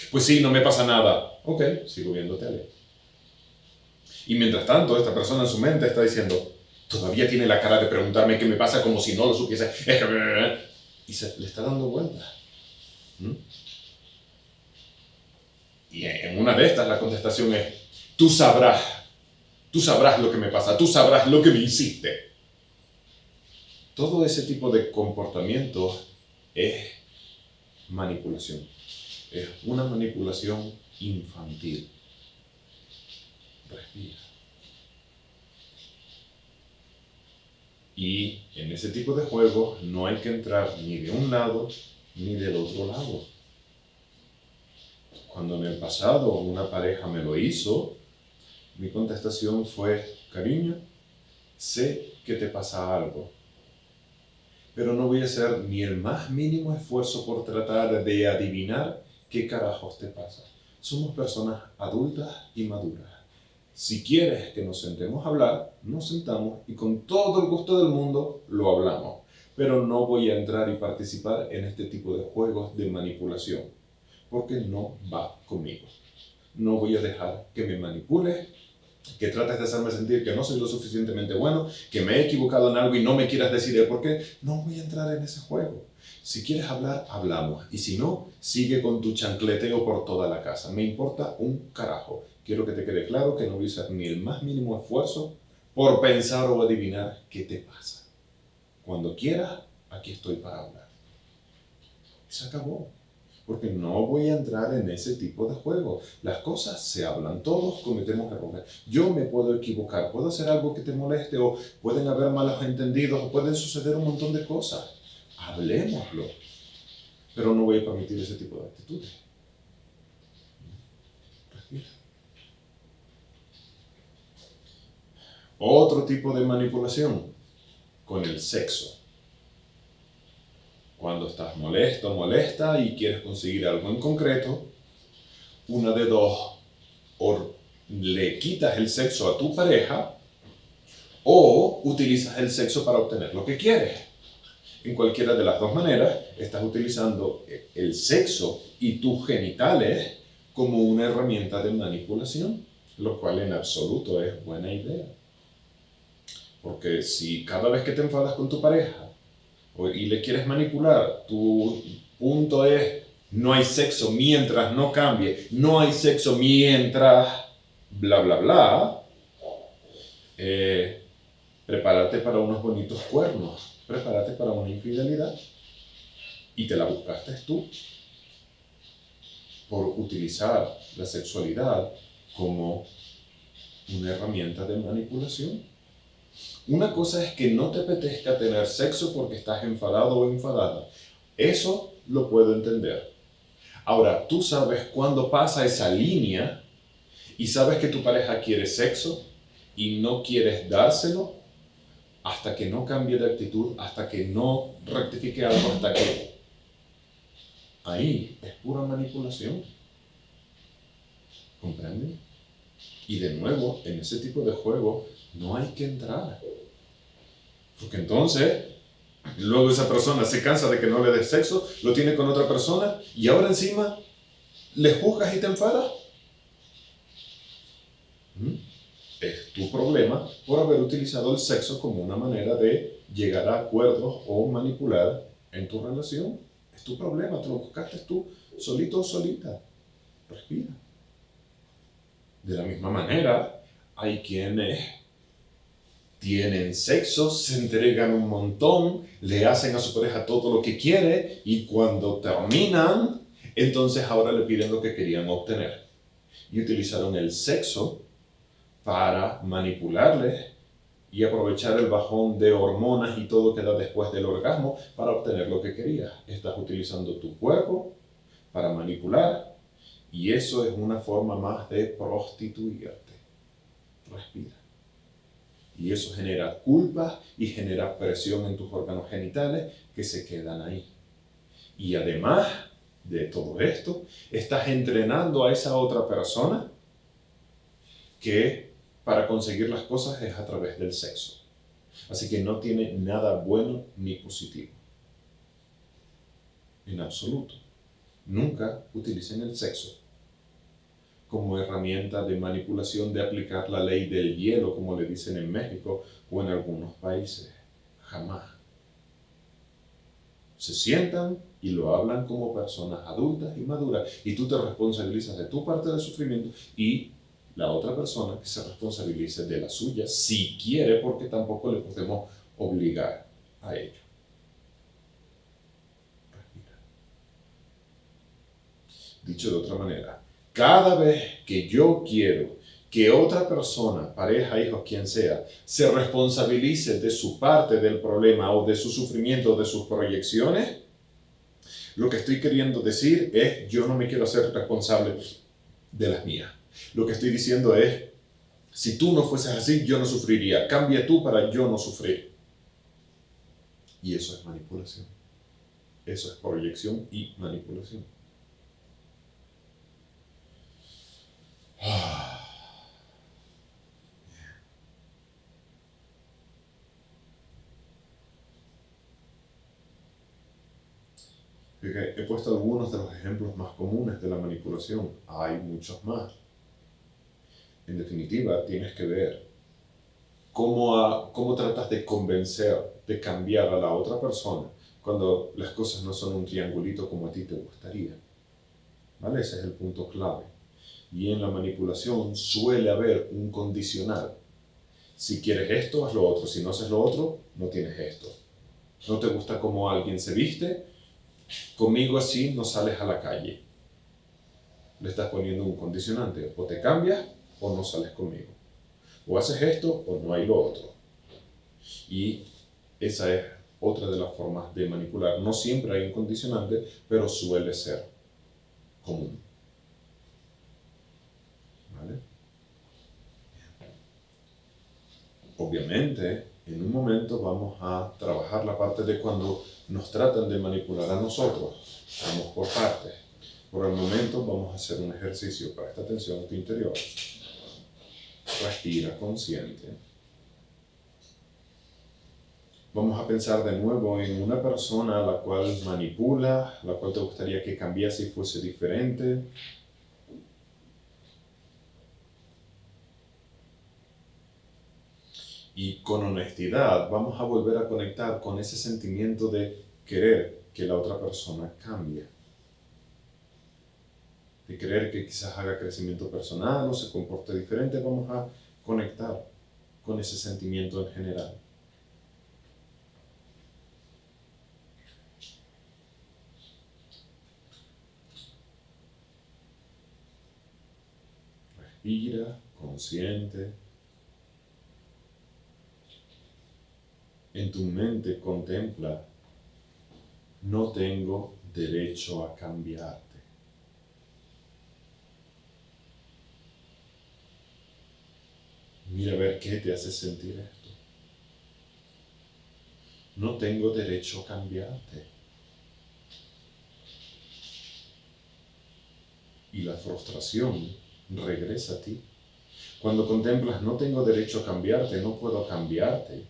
Pues sí, no me pasa nada. Ok, sigo viendo tele. Y mientras tanto, esta persona en su mente está diciendo, todavía tiene la cara de preguntarme qué me pasa como si no lo supiese. Y se le está dando vueltas. Y en una de estas la contestación es, tú sabrás lo que me pasa, tú sabrás lo que me hiciste. Todo ese tipo de comportamiento es manipulación. Es una manipulación infantil. Respira. Y en ese tipo de juegos no hay que entrar ni de un lado ni del otro lado. Cuando en el pasado una pareja me lo hizo, mi contestación fue, cariño, sé que te pasa algo, pero no voy a hacer ni el más mínimo esfuerzo por tratar de adivinar qué carajos te pasa. Somos personas adultas y maduras. Si quieres que nos sentemos a hablar, nos sentamos y con todo el gusto del mundo lo hablamos. Pero no voy a entrar y participar en este tipo de juegos de manipulación, porque no va conmigo. No voy a dejar que me manipules, que trates de hacerme sentir que no soy lo suficientemente bueno, que me he equivocado en algo y no me quieras decir el por qué. No voy a entrar en ese juego. Si quieres hablar, hablamos. Y si no, sigue con tu chancleteo por toda la casa. Me importa un carajo. Quiero que te quede claro que no voy a hacer ni el más mínimo esfuerzo por pensar o adivinar qué te pasa. Cuando quieras, aquí estoy para hablar. Y se acabó. Porque no voy a entrar en ese tipo de juego. Las cosas se hablan, todos cometemos errores. Yo me puedo equivocar, puedo hacer algo que te moleste, o pueden haber malos entendidos, o pueden suceder un montón de cosas. Hablémoslo. Pero no voy a permitir ese tipo de actitudes. Respira. Otro tipo de manipulación, con el sexo. Cuando estás molesto, molesta y quieres conseguir algo en concreto, una de dos, o le quitas el sexo a tu pareja o utilizas el sexo para obtener lo que quieres. En cualquiera de las dos maneras, estás utilizando el sexo y tus genitales como una herramienta de manipulación, lo cual en absoluto es buena idea. Porque si cada vez que te enfadas con tu pareja y le quieres manipular, tu punto es no hay sexo mientras no cambie, no hay sexo mientras bla bla bla, prepárate para unos bonitos cuernos, prepárate para una infidelidad y te la buscaste tú por utilizar la sexualidad como una herramienta de manipulación. Una cosa es que no te apetezca tener sexo porque estás enfadado o enfadada. Eso lo puedo entender. Ahora, tú sabes cuándo pasa esa línea y sabes que tu pareja quiere sexo y no quieres dárselo hasta que no cambie de actitud, hasta que no rectifique algo, hasta que... Ahí es pura manipulación. ¿Comprenden? Y de nuevo, en ese tipo de juego no hay que entrar. Porque entonces, luego esa persona se cansa de que no le des sexo, lo tiene con otra persona y ahora encima le juzgas y te enfadas. Es tu problema por haber utilizado el sexo como una manera de llegar a acuerdos o manipular en tu relación. Es tu problema, te lo buscaste tú, solito o solita. Respira. De la misma manera, hay quienes tienen sexo, se entregan un montón, le hacen a su pareja todo lo que quiere y cuando terminan, entonces ahora le piden lo que querían obtener. Y utilizaron el sexo para manipularles y aprovechar el bajón de hormonas y todo que da después del orgasmo para obtener lo que querías. Estás utilizando tu cuerpo para manipular y eso es una forma más de prostituirte. Respira. Y eso genera culpa y genera presión en tus órganos genitales que se quedan ahí. Y además de todo esto, estás entrenando a esa otra persona que para conseguir las cosas es a través del sexo. Así que no tiene nada bueno ni positivo. En absoluto. Nunca utilicen el sexo como herramienta de manipulación de aplicar la ley del hielo, como le dicen en México o en algunos países. Jamás. Se sientan y lo hablan como personas adultas y maduras y tú te responsabilizas de tu parte del sufrimiento y la otra persona que se responsabilice de la suya si quiere, porque tampoco le podemos obligar a ello. Respira. Dicho de otra manera, cada vez que yo quiero que otra persona, pareja, hijos, quien sea, se responsabilice de su parte del problema o de su sufrimiento o de sus proyecciones, lo que estoy queriendo decir es, yo no me quiero hacer responsable de las mías. Lo que estoy diciendo es, si tú no fueses así, yo no sufriría. Cambia tú para yo no sufrir. Y eso es manipulación. Eso es proyección y manipulación. He puesto algunos de los ejemplos más comunes de la manipulación. Hay muchos más. En definitiva, tienes que ver cómo tratas de convencer, de cambiar a la otra persona cuando las cosas no son un triangulito como a ti te gustaría. ¿Vale? Ese es el punto clave. Y en la manipulación suele haber un condicional. Si quieres esto, haz lo otro. Si no haces lo otro, no tienes esto. ¿No te gusta cómo alguien se viste? Conmigo así no sales a la calle. Le estás poniendo un condicionante. O te cambias o no sales conmigo. O haces esto o no hay lo otro. Y esa es otra de las formas de manipular. No siempre hay un condicionante, pero suele ser común. ¿Vale? Obviamente, en un momento vamos a trabajar la parte de cuando nos tratan de manipular a nosotros. Vamos por partes. Por el momento vamos a hacer un ejercicio. Presta atención a tu interior. Respira consciente. Vamos a pensar de nuevo en una persona a la cual manipula, la cual te gustaría que cambiase y fuese diferente. Y con honestidad vamos a volver a conectar con ese sentimiento de querer que la otra persona cambie. De querer que quizás haga crecimiento personal o se comporte diferente, vamos a conectar con ese sentimiento en general. Respira, consciente. En tu mente contempla, no tengo derecho a cambiarte. Mira a ver qué te hace sentir esto. No tengo derecho a cambiarte. Y la frustración regresa a ti. Cuando contemplas, no tengo derecho a cambiarte, no puedo cambiarte,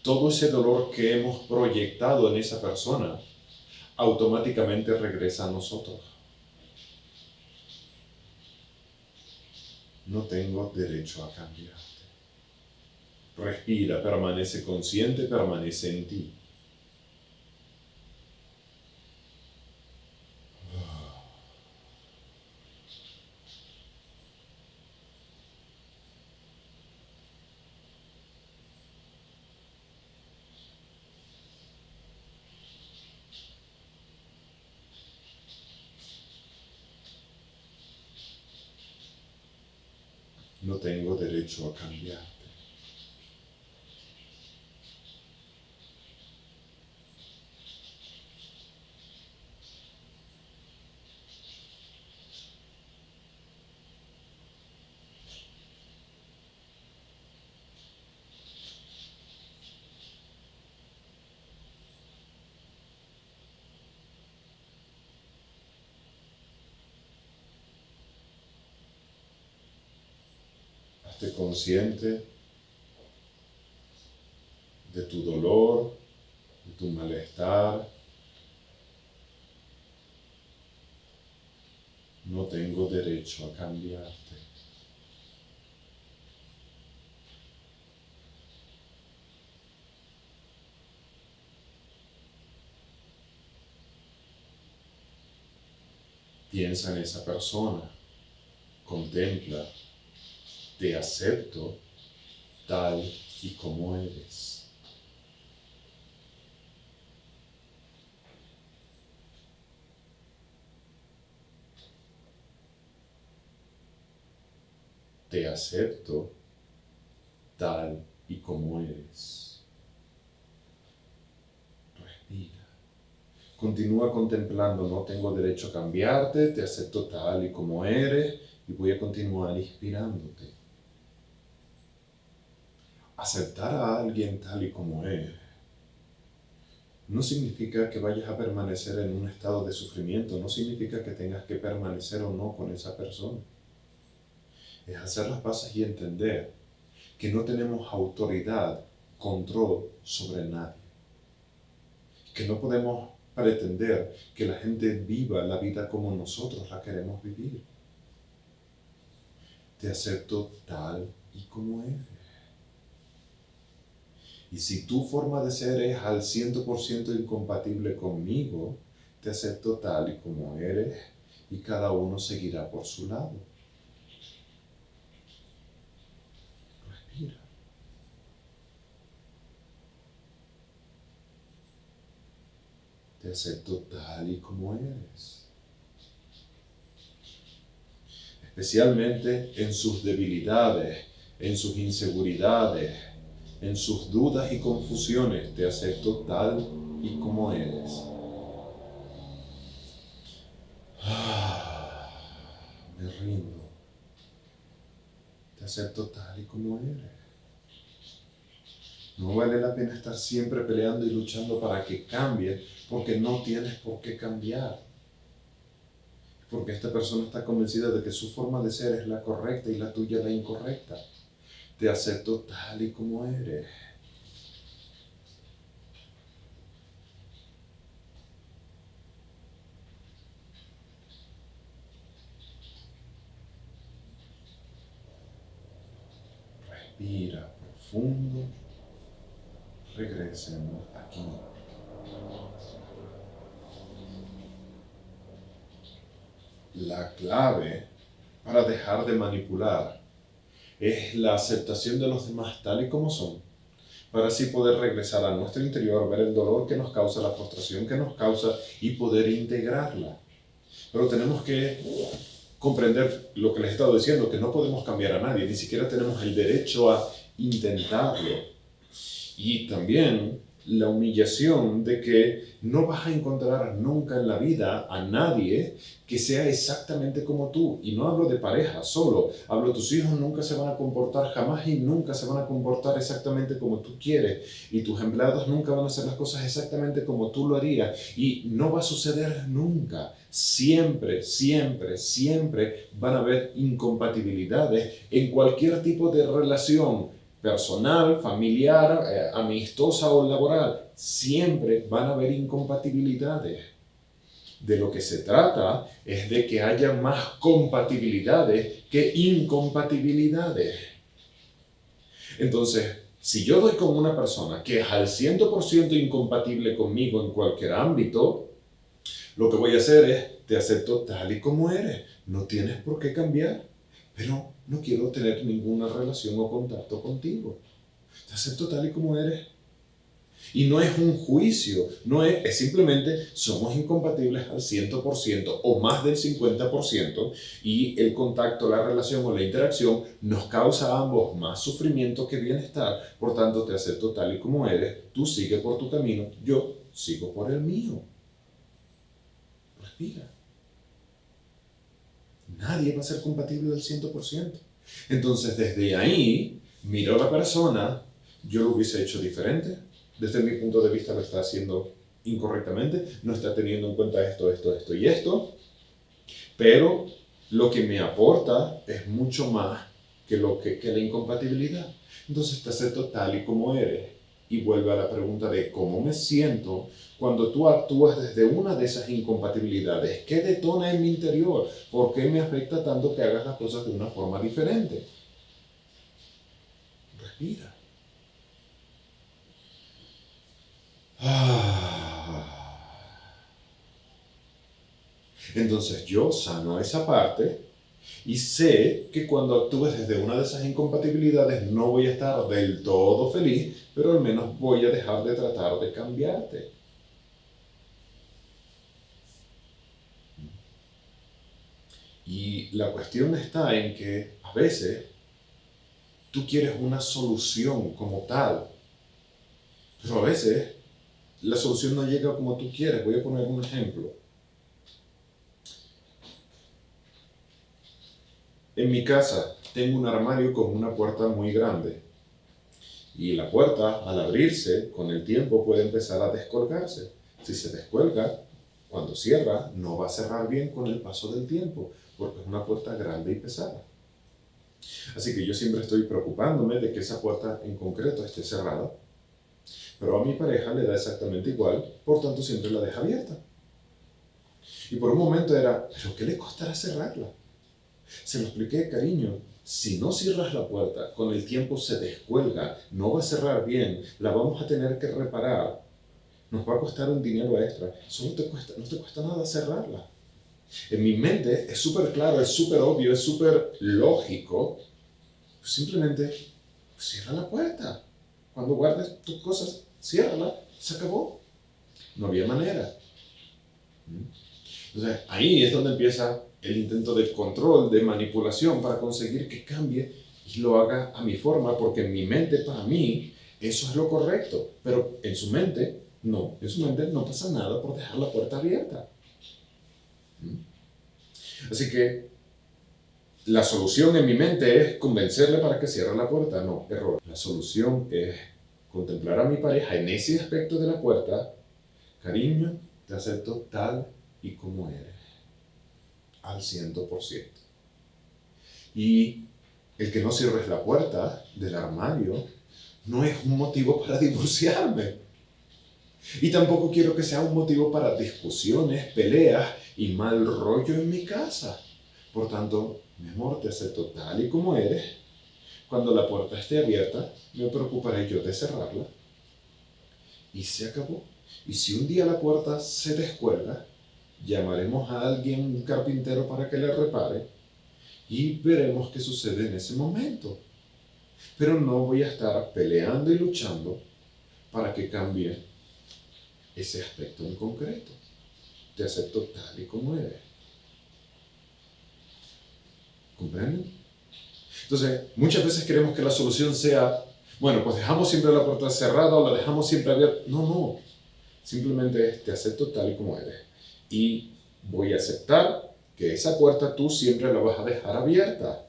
todo ese dolor que hemos proyectado en esa persona automáticamente regresa a nosotros. No tengo derecho a cambiarte. Respira, permanece consciente, permanece en ti. No tengo derecho a cambiarte. Hazte consciente de tu dolor, de tu malestar. No tengo derecho a cambiarte. Piensa en esa persona, contempla, te acepto tal y como eres. Te acepto tal y como eres. Respira. Continúa contemplando, no tengo derecho a cambiarte, te acepto tal y como eres y voy a continuar inspirándote. Aceptar a alguien tal y como es no significa que vayas a permanecer en un estado de sufrimiento, no significa que tengas que permanecer o no con esa persona. Es hacer las paces y entender que no tenemos autoridad, control sobre nadie. Que no podemos pretender que la gente viva la vida como nosotros la queremos vivir. Te acepto tal y como eres. Y si tu forma de ser es al 100% incompatible conmigo, te acepto tal y como eres y cada uno seguirá por su lado. Respira. Te acepto tal y como eres. Especialmente en sus debilidades, en sus inseguridades, en sus dudas y confusiones, te acepto tal y como eres. Me rindo. Te acepto tal y como eres. No vale la pena estar siempre peleando y luchando para que cambie, porque no tienes por qué cambiar. Porque esta persona está convencida de que su forma de ser es la correcta y la tuya la incorrecta. Te acepto tal y como eres. Respira profundo. Regresemos aquí. La clave para dejar de manipular es la aceptación de los demás tal y como son, para así poder regresar a nuestro interior, ver el dolor que nos causa, la frustración que nos causa y poder integrarla. Pero tenemos que comprender lo que les he estado diciendo, que no podemos cambiar a nadie, ni siquiera tenemos el derecho a intentarlo. Y también la humillación de que no vas a encontrar nunca en la vida a nadie que sea exactamente como tú. Y no hablo de pareja solo, hablo de tus hijos nunca se van a comportar jamás y nunca se van a comportar exactamente como tú quieres. Y tus empleados nunca van a hacer las cosas exactamente como tú lo harías. Y no va a suceder nunca. Siempre, siempre, siempre van a haber incompatibilidades en cualquier tipo de relación personal, familiar, amistosa o laboral. Siempre van a haber incompatibilidades. De lo que se trata es de que haya más compatibilidades que incompatibilidades. Entonces, si yo doy con una persona que es al 100% incompatible conmigo en cualquier ámbito, lo que voy a hacer es, te acepto tal y como eres, no tienes por qué cambiar, pero no quiero tener ninguna relación o contacto contigo. Te acepto tal y como eres. Y no es un juicio, es simplemente somos incompatibles al 100% o más del 50% y el contacto, la relación o la interacción nos causa a ambos más sufrimiento que bienestar. Por tanto, te acepto tal y como eres, tú sigue por tu camino, yo sigo por el mío. Respira. Nadie va a ser compatible del 100%. Entonces, desde ahí, miro a la persona, yo lo hubiese hecho diferente. Desde mi punto de vista lo está haciendo incorrectamente, no está teniendo en cuenta esto y esto, pero lo que me aporta es mucho más que la incompatibilidad. Entonces te acepto tal y como eres. Y vuelve a la pregunta de cómo me siento cuando tú actúas desde una de esas incompatibilidades. ¿Qué detona en mi interior? ¿Por qué me afecta tanto que hagas las cosas de una forma diferente? Respira. Entonces yo sano esa parte y sé que cuando actúes desde una de esas incompatibilidades no voy a estar del todo feliz, pero al menos voy a dejar de tratar de cambiarte. Y la cuestión está en que a veces tú quieres una solución como tal, pero a veces la solución no llega como tú quieres. Voy a poner un ejemplo. En mi casa tengo un armario con una puerta muy grande y la puerta al abrirse con el tiempo puede empezar a descolgarse. Si se descuelga, cuando cierra no va a cerrar bien con el paso del tiempo porque es una puerta grande y pesada. Así que yo siempre estoy preocupándome de que esa puerta en concreto esté cerrada, pero a mi pareja le da exactamente igual, por tanto siempre la deja abierta. Y por un momento era, ¿pero qué le costará cerrarla? Se lo expliqué, cariño. Si no cierras la puerta, con el tiempo se descuelga, no va a cerrar bien, la vamos a tener que reparar, nos va a costar un dinero extra. Solo no te cuesta nada cerrarla. En mi mente es súper claro, es súper obvio, es súper lógico. Simplemente cierra la puerta. Cuando guardes tus cosas, ciérrala, se acabó. No había manera. Entonces, ahí es donde empieza el intento de control, de manipulación para conseguir que cambie y lo haga a mi forma, porque en mi mente, para mí, eso es lo correcto. Pero en su mente, no. En su mente no pasa nada por dejar la puerta abierta. Así que la solución en mi mente es convencerle para que cierre la puerta. No, error. La solución es contemplar a mi pareja en ese aspecto de la puerta. Cariño, te acepto tal y como eres. Al 100%. Y el que no cierres la puerta del armario no es un motivo para divorciarme. Y tampoco quiero que sea un motivo para discusiones, peleas y mal rollo en mi casa. Por tanto, mi amor, te acepto tal y como eres. Cuando la puerta esté abierta, me preocuparé yo de cerrarla. Y se acabó. Y si un día la puerta se descuelga, llamaremos a alguien, un carpintero, para que la repare y veremos qué sucede en ese momento. Pero no voy a estar peleando y luchando para que cambie ese aspecto en concreto. Te acepto tal y como eres. ¿Comprenden? Entonces, muchas veces queremos que la solución sea, Bueno, pues dejamos siempre la puerta cerrada o la dejamos siempre abierta. No, no. Simplemente te acepto tal y como eres. Y voy a aceptar que esa puerta tú siempre la vas a dejar abierta.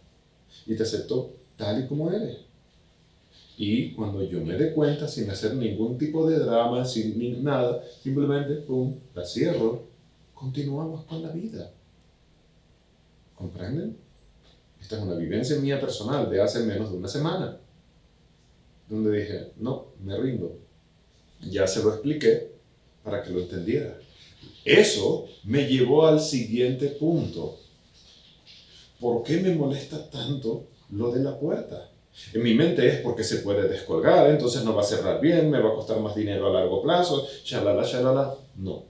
Y te acepto tal y como eres. Y cuando yo me dé cuenta, sin hacer ningún tipo de drama, sin nada, simplemente, pum, la cierro, continuamos con la vida. ¿Comprenden? Esta es una vivencia mía personal de hace menos de una semana, donde dije, no, me rindo. Ya se lo expliqué para que lo entendiera. Eso me llevó al siguiente punto. ¿Por qué me molesta tanto lo de la puerta? En mi mente es porque se puede descolgar, entonces no va a cerrar bien, me va a costar más dinero a largo plazo, shalala, shalala. No.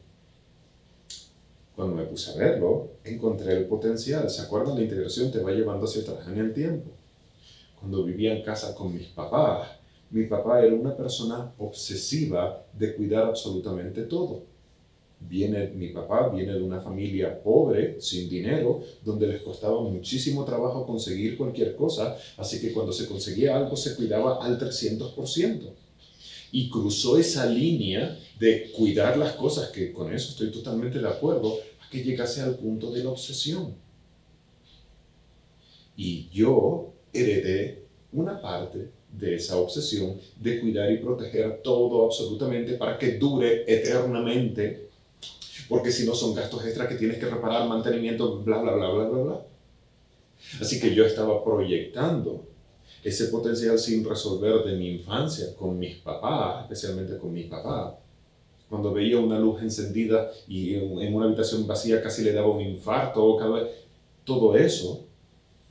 Cuando me puse a verlo, encontré el potencial. ¿Se acuerdan? La integración te va llevando hacia atrás en el tiempo. Cuando vivía en casa con mis papás, mi papá era una persona obsesiva de cuidar absolutamente todo. Mi papá viene de una familia pobre, sin dinero, donde les costaba muchísimo trabajo conseguir cualquier cosa, así que cuando se conseguía algo se cuidaba al 300%. Y cruzó esa línea de cuidar las cosas, que con eso estoy totalmente de acuerdo, a que llegase al punto de la obsesión. Y yo heredé una parte de esa obsesión de cuidar y proteger todo absolutamente para que dure eternamente, porque si no son gastos extra que tienes que reparar, mantenimiento, bla, bla, bla, bla, bla, bla. Así que yo estaba proyectando ese potencial sin resolver de mi infancia con mis papás, especialmente con mi papá. Cuando veía una luz encendida y en una habitación vacía casi le daba un infarto, cada vez, todo eso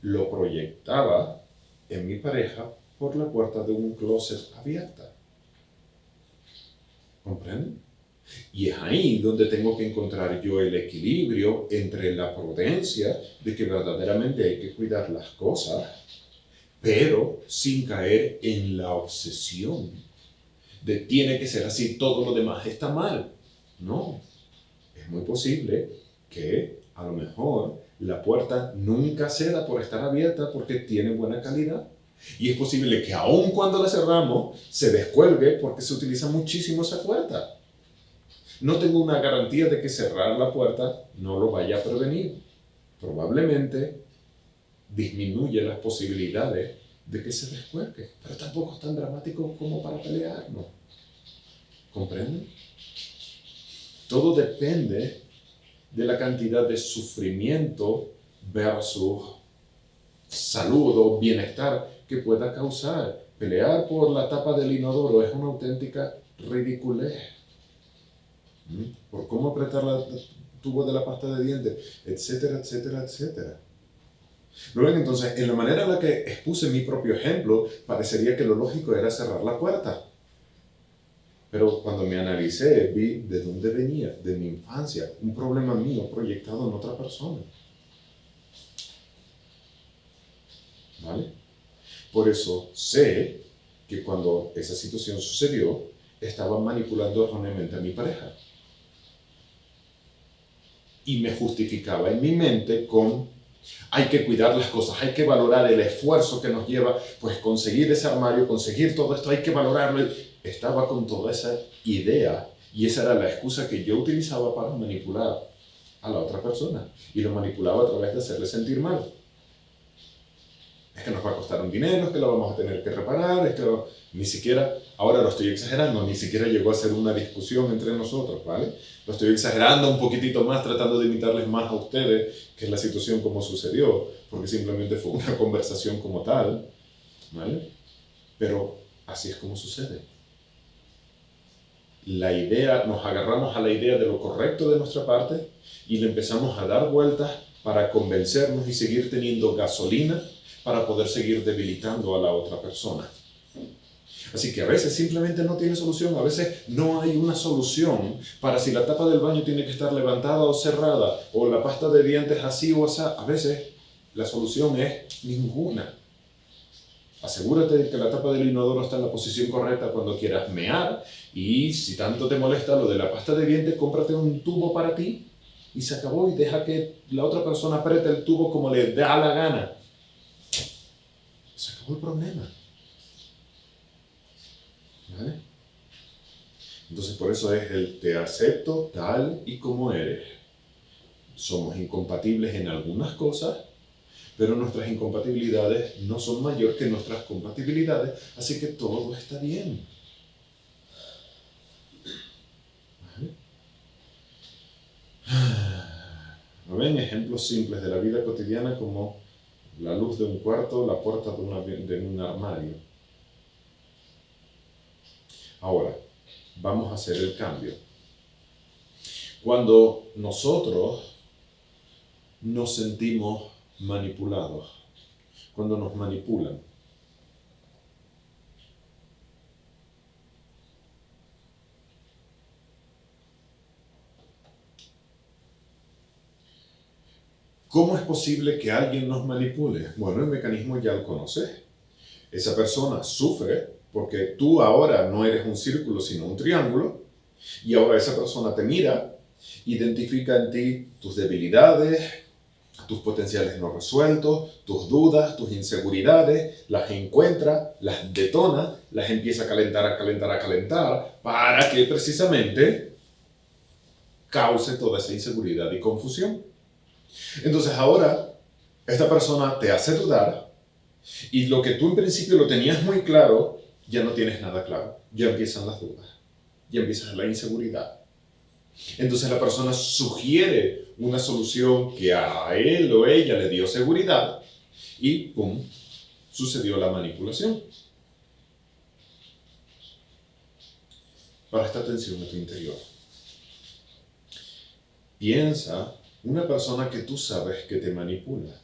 lo proyectaba en mi pareja por la puerta de un closet abierta. ¿Comprenden? Y es ahí donde tengo que encontrar yo el equilibrio entre la prudencia de que verdaderamente hay que cuidar las cosas, pero sin caer en la obsesión de tiene que ser así, todo lo demás está mal. No, es muy posible que a lo mejor la puerta nunca ceda por estar abierta porque tiene buena calidad. Y es posible que aun cuando la cerramos, se descuelgue porque se utiliza muchísimo esa puerta. No tengo una garantía de que cerrar la puerta no lo vaya a prevenir. Probablemente disminuye las posibilidades de que se descuelgue, pero tampoco es tan dramático como para pelearnos. ¿Comprenden? Todo depende de la cantidad de sufrimiento versus salud o bienestar que pueda causar. Pelear por la tapa del inodoro es una auténtica ridiculez. Por cómo apretar el tubo de la pasta de dientes, etcétera, etcétera, etcétera. Luego, entonces, en la manera en la que expuse mi propio ejemplo, parecería que lo lógico era cerrar la puerta. Pero cuando me analicé, vi de dónde venía, de mi infancia, un problema mío proyectado en otra persona. ¿Vale? Por eso sé que cuando esa situación sucedió, estaba manipulando erróneamente a mi pareja. Y me justificaba en mi mente con hay que cuidar las cosas, hay que valorar el esfuerzo que nos lleva, pues conseguir ese armario, conseguir todo esto, hay que valorarlo. Estaba con toda esa idea y esa era la excusa que yo utilizaba para manipular a la otra persona. Y lo manipulaba a través de hacerle sentir mal. Es que nos va a costar un dinero, es que lo vamos a tener que reparar, es que ni siquiera, ahora lo estoy exagerando, ni siquiera llegó a ser una discusión entre nosotros, ¿vale? Lo estoy exagerando un poquitito más, tratando de imitarles más a ustedes, que es la situación como sucedió, porque simplemente fue una conversación como tal, ¿vale? Pero así es como sucede. La idea, nos agarramos a la idea de lo correcto de nuestra parte y le empezamos a dar vueltas para convencernos y seguir teniendo gasolina para poder seguir debilitando a la otra persona. Así que a veces simplemente no tiene solución, a veces no hay una solución para si la tapa del baño tiene que estar levantada o cerrada, o la pasta de dientes así o así. A veces la solución es ninguna. Asegúrate de que la tapa del inodoro está en la posición correcta cuando quieras mear, y si tanto te molesta lo de la pasta de dientes, cómprate un tubo para ti y se acabó, y deja que la otra persona apriete el tubo como le da la gana. Se acabó el problema. ¿Vale? Entonces por eso es el te acepto tal y como eres. Somos incompatibles en algunas cosas, pero nuestras incompatibilidades no son mayor que nuestras compatibilidades, así que todo está bien. ¿Vale? ¿No ven? Ejemplos simples de la vida cotidiana como la luz de un cuarto, la puerta de un armario. Ahora, vamos a hacer el cambio. Cuando nosotros nos sentimos manipulados, cuando nos manipulan, ¿cómo es posible que alguien nos manipule? Bueno, el mecanismo ya lo conoces. Esa persona sufre porque tú ahora no eres un círculo sino un triángulo y ahora esa persona te mira, identifica en ti tus debilidades, tus potenciales no resueltos, tus dudas, tus inseguridades, las encuentra, las detona, las empieza a calentar, para que precisamente cause toda esa inseguridad y confusión. Entonces ahora esta persona te hace dudar y lo que tú en principio lo tenías muy claro, ya no tienes nada claro. Ya empiezan las dudas, ya empieza la inseguridad. Entonces la persona sugiere una solución que a él o ella le dio seguridad y ¡pum! Sucedió la manipulación. Presta atención a tu interior. Piensa una persona que tú sabes que te manipula.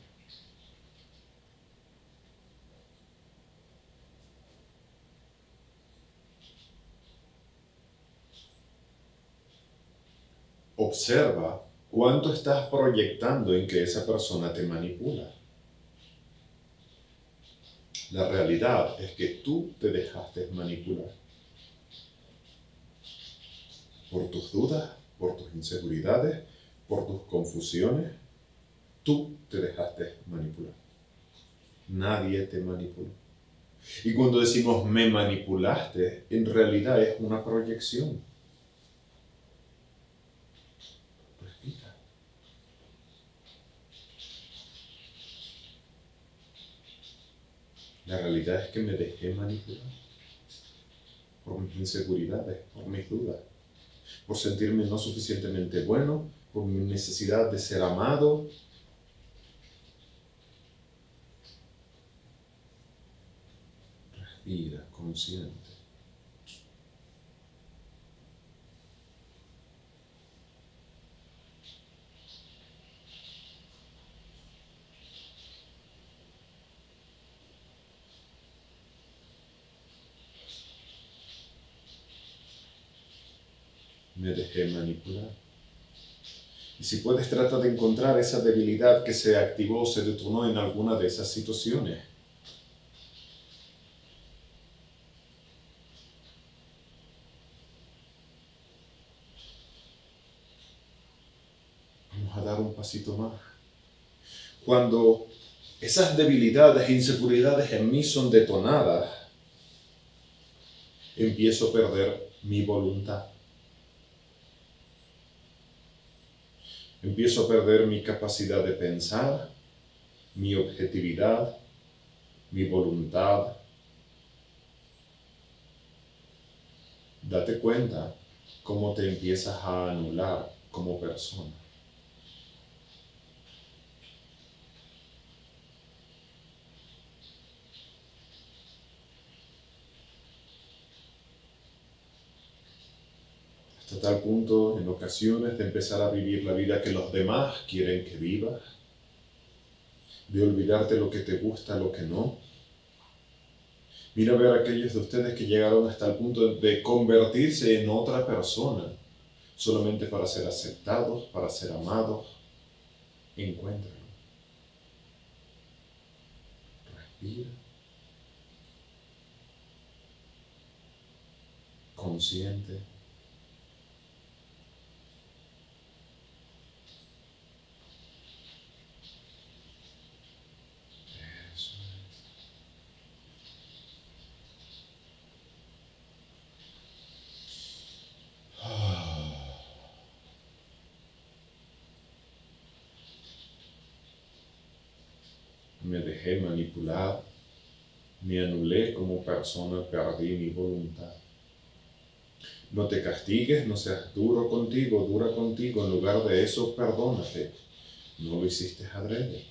Observa cuánto estás proyectando en que esa persona te manipula. La realidad es que tú te dejaste manipular por tus dudas, por tus inseguridades, por tus confusiones. Tú te dejaste manipular. Nadie te manipuló. Y cuando decimos me manipulaste, en realidad es una proyección. Respira. La realidad es que me dejé manipular por mis inseguridades, por mis dudas, por sentirme no suficientemente bueno, por mi necesidad de ser amado. Respira, consciente. Me dejé manipular. Y si puedes, trata de encontrar esa debilidad que se activó, se detonó en alguna de esas situaciones. Vamos a dar un pasito más. Cuando esas debilidades e inseguridades en mí son detonadas, empiezo a perder mi voluntad. Empiezo a perder mi capacidad de pensar, mi objetividad, mi voluntad. Date cuenta cómo te empiezas a anular como persona. Hasta tal punto, en ocasiones, de empezar a vivir la vida que los demás quieren que vivas, de olvidarte lo que te gusta, lo que no. Mira a ver a aquellos de ustedes que llegaron hasta el punto de convertirse en otra persona, solamente para ser aceptados, para ser amados. Encuéntralo. Respira. Consciente. Eso es. dejé manipular, me anulé como persona, perdí mi voluntad. No te castigues, no seas duro contigo, dura contigo. En lugar de eso, perdónate. No lo hiciste adrede.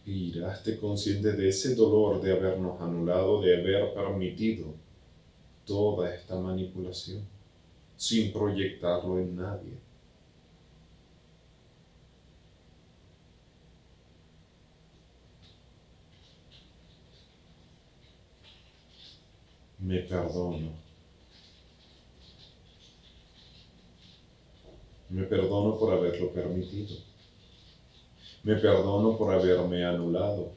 Respira, hazte consciente de ese dolor de habernos anulado, de haber permitido toda esta manipulación sin proyectarlo en nadie. Me perdono. Me perdono por haberlo permitido. Me perdono por haberme anulado.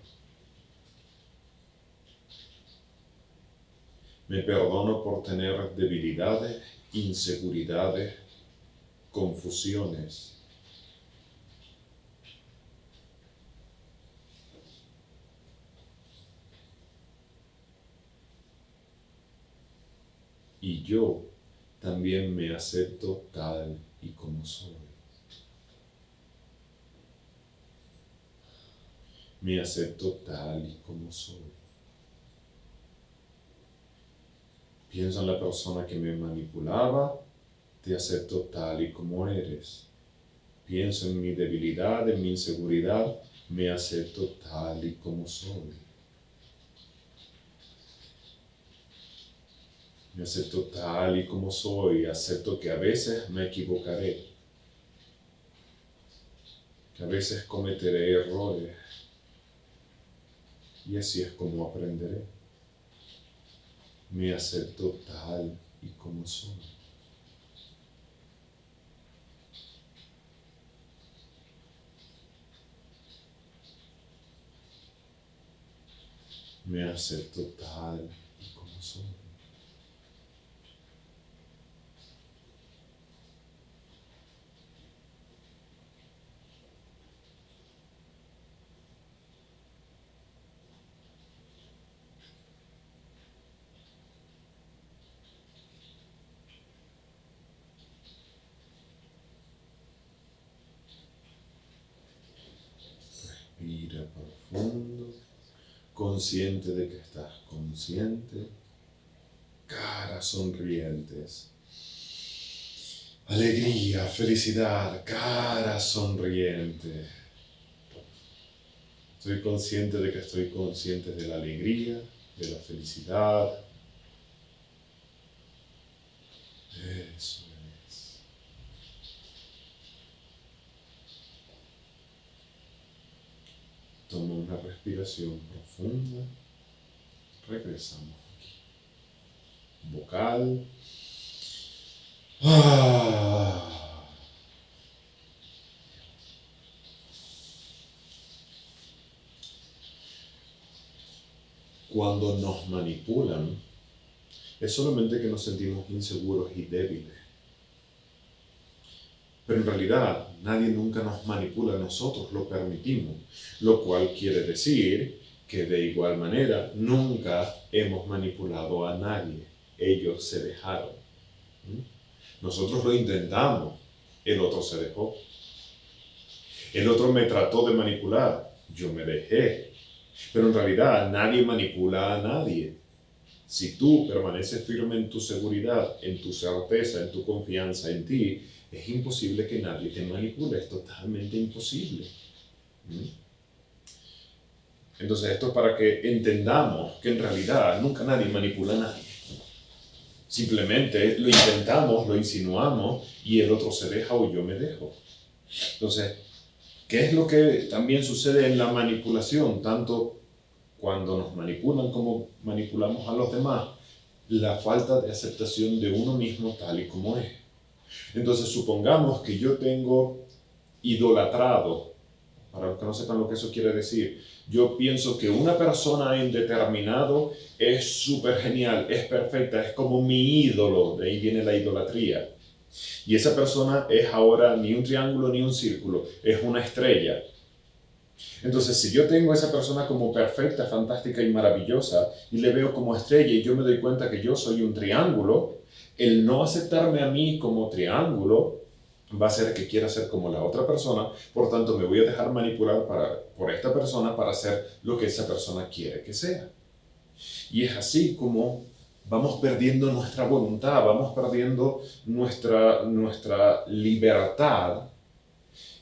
Me perdono por tener debilidades, inseguridades, confusiones. Y yo también me acepto tal y como soy. Me acepto tal y como soy. Pienso en la persona que me manipulaba, te acepto tal y como eres. Pienso en mi debilidad, en mi inseguridad, me acepto tal y como soy. Me acepto tal y como soy, acepto que a veces me equivocaré, que a veces cometeré errores, y así es como aprenderé. Me acepto tal y como soy. Me acepto tal y como soy. Respira profundo, consciente de que estás consciente, caras sonrientes. Alegría, felicidad, cara sonriente. Estoy consciente de que estoy consciente de la alegría, de la felicidad. Eso es. Toma una respiración profunda. Regresamos aquí. Vocal. Cuando nos manipulan, es solamente que nos sentimos inseguros y débiles. Pero en realidad nadie nunca nos manipula, nosotros lo permitimos, lo cual quiere decir que de igual manera nunca hemos manipulado a nadie, ellos se dejaron. Nosotros lo intentamos, el otro se dejó. El otro me trató de manipular, yo me dejé. Pero en realidad nadie manipula a nadie. Si tú permaneces firme en tu seguridad, en tu certeza, en tu confianza en ti, es imposible que nadie te manipule, es totalmente imposible. Entonces esto es para que entendamos que en realidad nunca nadie manipula a nadie. Simplemente lo intentamos, lo insinuamos y el otro se deja o yo me dejo. Entonces, ¿qué es lo que también sucede en la manipulación? Tanto cuando nos manipulan como manipulamos a los demás, la falta de aceptación de uno mismo tal y como es. Entonces, supongamos que yo tengo idolatrado, para los que no sepan lo que eso quiere decir, yo pienso que una persona en determinado es súper genial, es perfecta, es como mi ídolo, de ahí viene la idolatría. Y esa persona es ahora ni un triángulo ni un círculo, es una estrella. Entonces, si yo tengo a esa persona como perfecta, fantástica y maravillosa, y le veo como estrella y yo me doy cuenta que yo soy un triángulo, el no aceptarme a mí como triángulo va a hacer que quiera ser como la otra persona, por tanto me voy a dejar manipular por esta persona para hacer lo que esa persona quiere que sea. Y es así como vamos perdiendo nuestra voluntad, vamos perdiendo nuestra libertad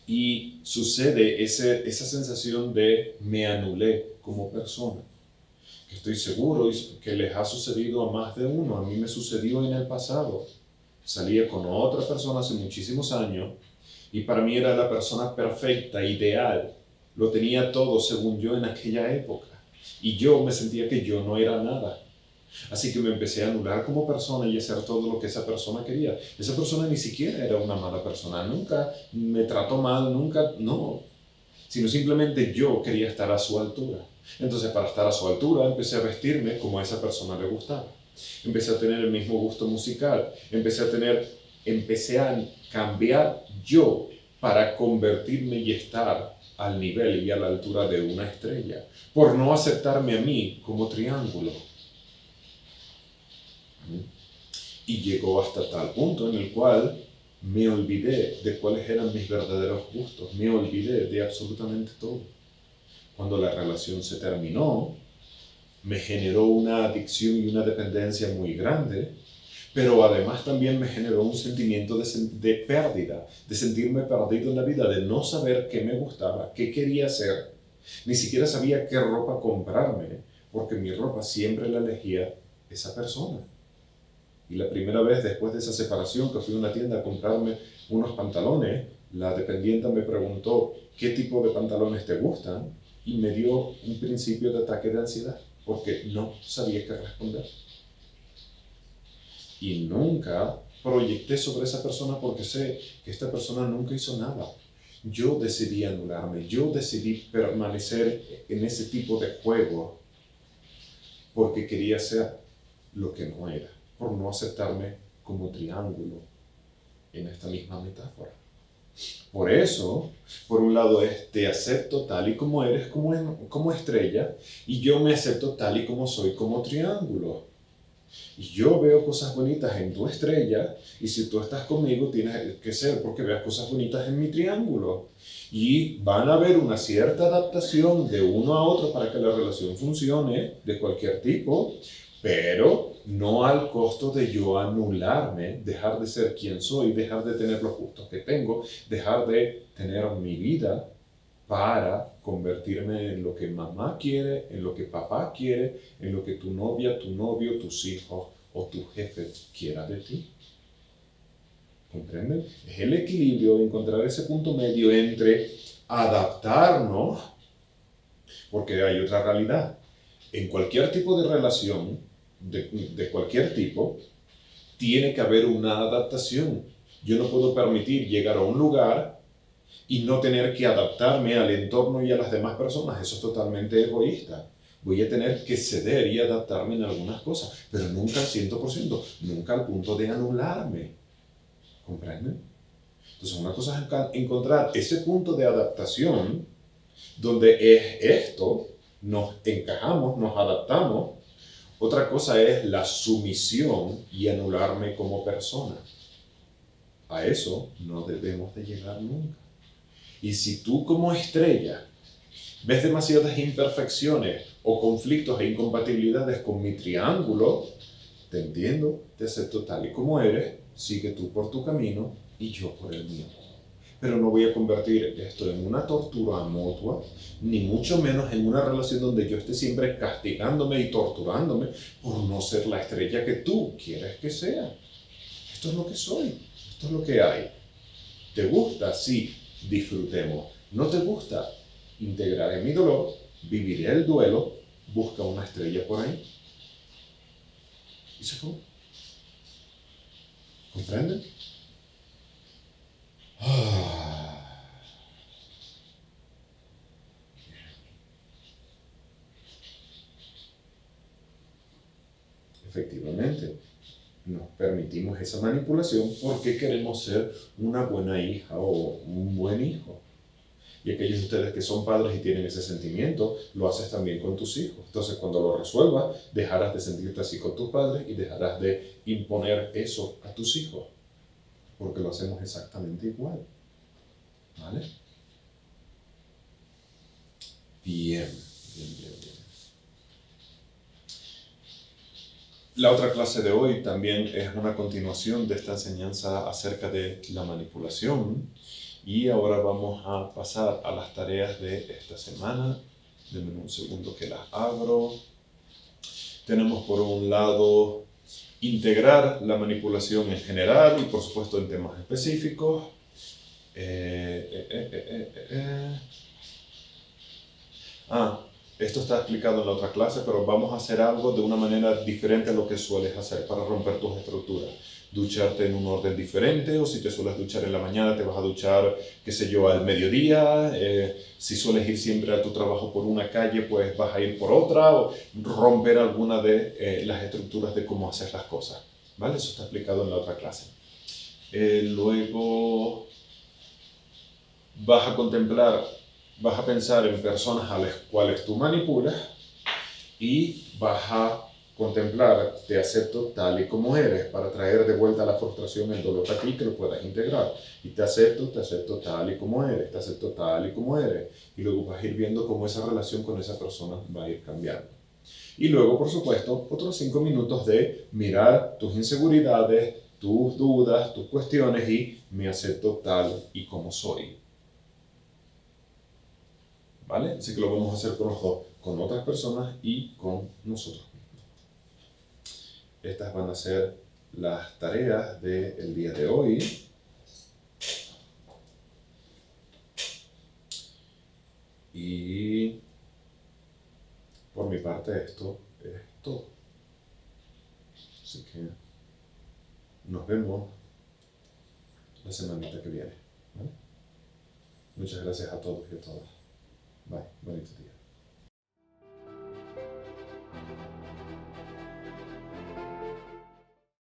y sucede esa sensación de me anulé como persona. Que estoy seguro que les ha sucedido a más de uno. A mí me sucedió en el pasado. Salía con otra persona hace muchísimos años y para mí era la persona perfecta, ideal. Lo tenía todo según yo en aquella época. Y yo me sentía que yo no era nada. Así que me empecé a anular como persona y hacer todo lo que esa persona quería. Esa persona ni siquiera era una mala persona, nunca me trató mal, nunca, no. Sino simplemente yo quería estar a su altura. Entonces, para estar a su altura, empecé a vestirme como a esa persona le gustaba. Empecé a tener el mismo gusto musical. Empecé a cambiar yo para convertirme y estar al nivel y a la altura de una estrella. Por no aceptarme a mí como triángulo. Y llegó hasta tal punto en el cual me olvidé de cuáles eran mis verdaderos gustos, me olvidé de absolutamente todo. Cuando la relación se terminó, me generó una adicción y una dependencia muy grande, pero además también me generó un sentimiento de pérdida, de sentirme perdido en la vida, de no saber qué me gustaba, qué quería hacer, ni siquiera sabía qué ropa comprarme, porque mi ropa siempre la elegía esa persona. Y la primera vez después de esa separación que fui a una tienda a comprarme unos pantalones, la dependiente me preguntó qué tipo de pantalones te gustan y me dio un principio de ataque de ansiedad porque no sabía qué responder. Y nunca proyecté sobre esa persona porque sé que esta persona nunca hizo nada. Yo decidí anularme, yo decidí permanecer en ese tipo de juego porque quería ser lo que no era, por no aceptarme como triángulo en esta misma metáfora. Por eso, por un lado es te acepto tal y como eres como estrella y yo me acepto tal y como soy como triángulo. Y yo veo cosas bonitas en tu estrella y si tú estás conmigo tienes que ser porque veas cosas bonitas en mi triángulo. Y van a haber una cierta adaptación de uno a otro para que la relación funcione de cualquier tipo, pero no al costo de yo anularme, dejar de ser quien soy, dejar de tener los gustos que tengo, dejar de tener mi vida para convertirme en lo que mamá quiere, en lo que papá quiere, en lo que tu novia, tu novio, tus hijos o tu jefe quiera de ti. ¿Comprenden? Es el equilibrio, encontrar ese punto medio entre adaptarnos, porque hay otra realidad. En cualquier tipo de relación, de cualquier tipo, tiene que haber una adaptación. Yo no puedo permitir llegar a un lugar y no tener que adaptarme al entorno y a las demás personas. Eso es totalmente egoísta. Voy a tener que ceder y adaptarme en algunas cosas, pero nunca al 100%, nunca al punto de anularme. ¿Comprenden? Entonces, una cosa es encontrar ese punto de adaptación donde es esto, nos encajamos, nos adaptamos. Otra cosa es la sumisión y anularme como persona. A eso no debemos de llegar nunca. Y si tú como estrella ves demasiadas imperfecciones o conflictos e incompatibilidades con mi triángulo, te entiendo, te acepto tal y como eres, sigue tú por tu camino y yo por el mío. Pero no voy a convertir esto en una tortura mutua, ni mucho menos en una relación donde yo esté siempre castigándome y torturándome por no ser la estrella que tú quieres que sea. Esto es lo que soy, esto es lo que hay. ¿Te gusta? Sí, disfrutemos. ¿No te gusta? Integraré mi dolor, viviré el duelo, busca una estrella por ahí. ¿Y se acabó? ¿Comprenden? Efectivamente, nos permitimos esa manipulación porque queremos ser una buena hija o un buen hijo. Y aquellos de ustedes que son padres y tienen ese sentimiento, lo haces también con tus hijos. Entonces, cuando lo resuelvas, dejarás de sentirte así con tus padres y dejarás de imponer eso a tus hijos, porque lo hacemos exactamente igual. ¿Vale? Bien. La otra clase de hoy también es una continuación de esta enseñanza acerca de la manipulación. Y ahora vamos a pasar a las tareas de esta semana. Denme un segundo que las abro. Tenemos por un lado integrar la manipulación en general y por supuesto en temas específicos. Esto está explicado en la otra clase, pero vamos a hacer algo de una manera diferente a lo que sueles hacer para romper tus estructuras. Ducharte en un orden diferente, o si te sueles duchar en la mañana, te vas a duchar, qué sé yo, al mediodía. Si sueles ir siempre a tu trabajo por una calle, pues vas a ir por otra, o romper alguna de las estructuras de cómo hacer las cosas. ¿Vale? Eso está explicado en la otra clase. Luego vas a pensar en personas a las cuales tú manipulas y vas a contemplar, te acepto tal y como eres, para traer de vuelta la frustración, el dolor a ti, que lo puedas integrar. Y te acepto tal y como eres, te acepto tal y como eres. Y luego vas a ir viendo cómo esa relación con esa persona va a ir cambiando. Y luego, por supuesto, otros 5 minutos de mirar tus inseguridades, tus dudas, tus cuestiones y me acepto tal y como soy. ¿Vale? Así que lo vamos a hacer con los dos, con otras personas y con nosotros mismos. Estas van a ser las tareas del día de hoy. Y por mi parte esto es todo. Así que nos vemos la semanita que viene. ¿Vale? Muchas gracias a todos y a todas. Bye. Bonito día.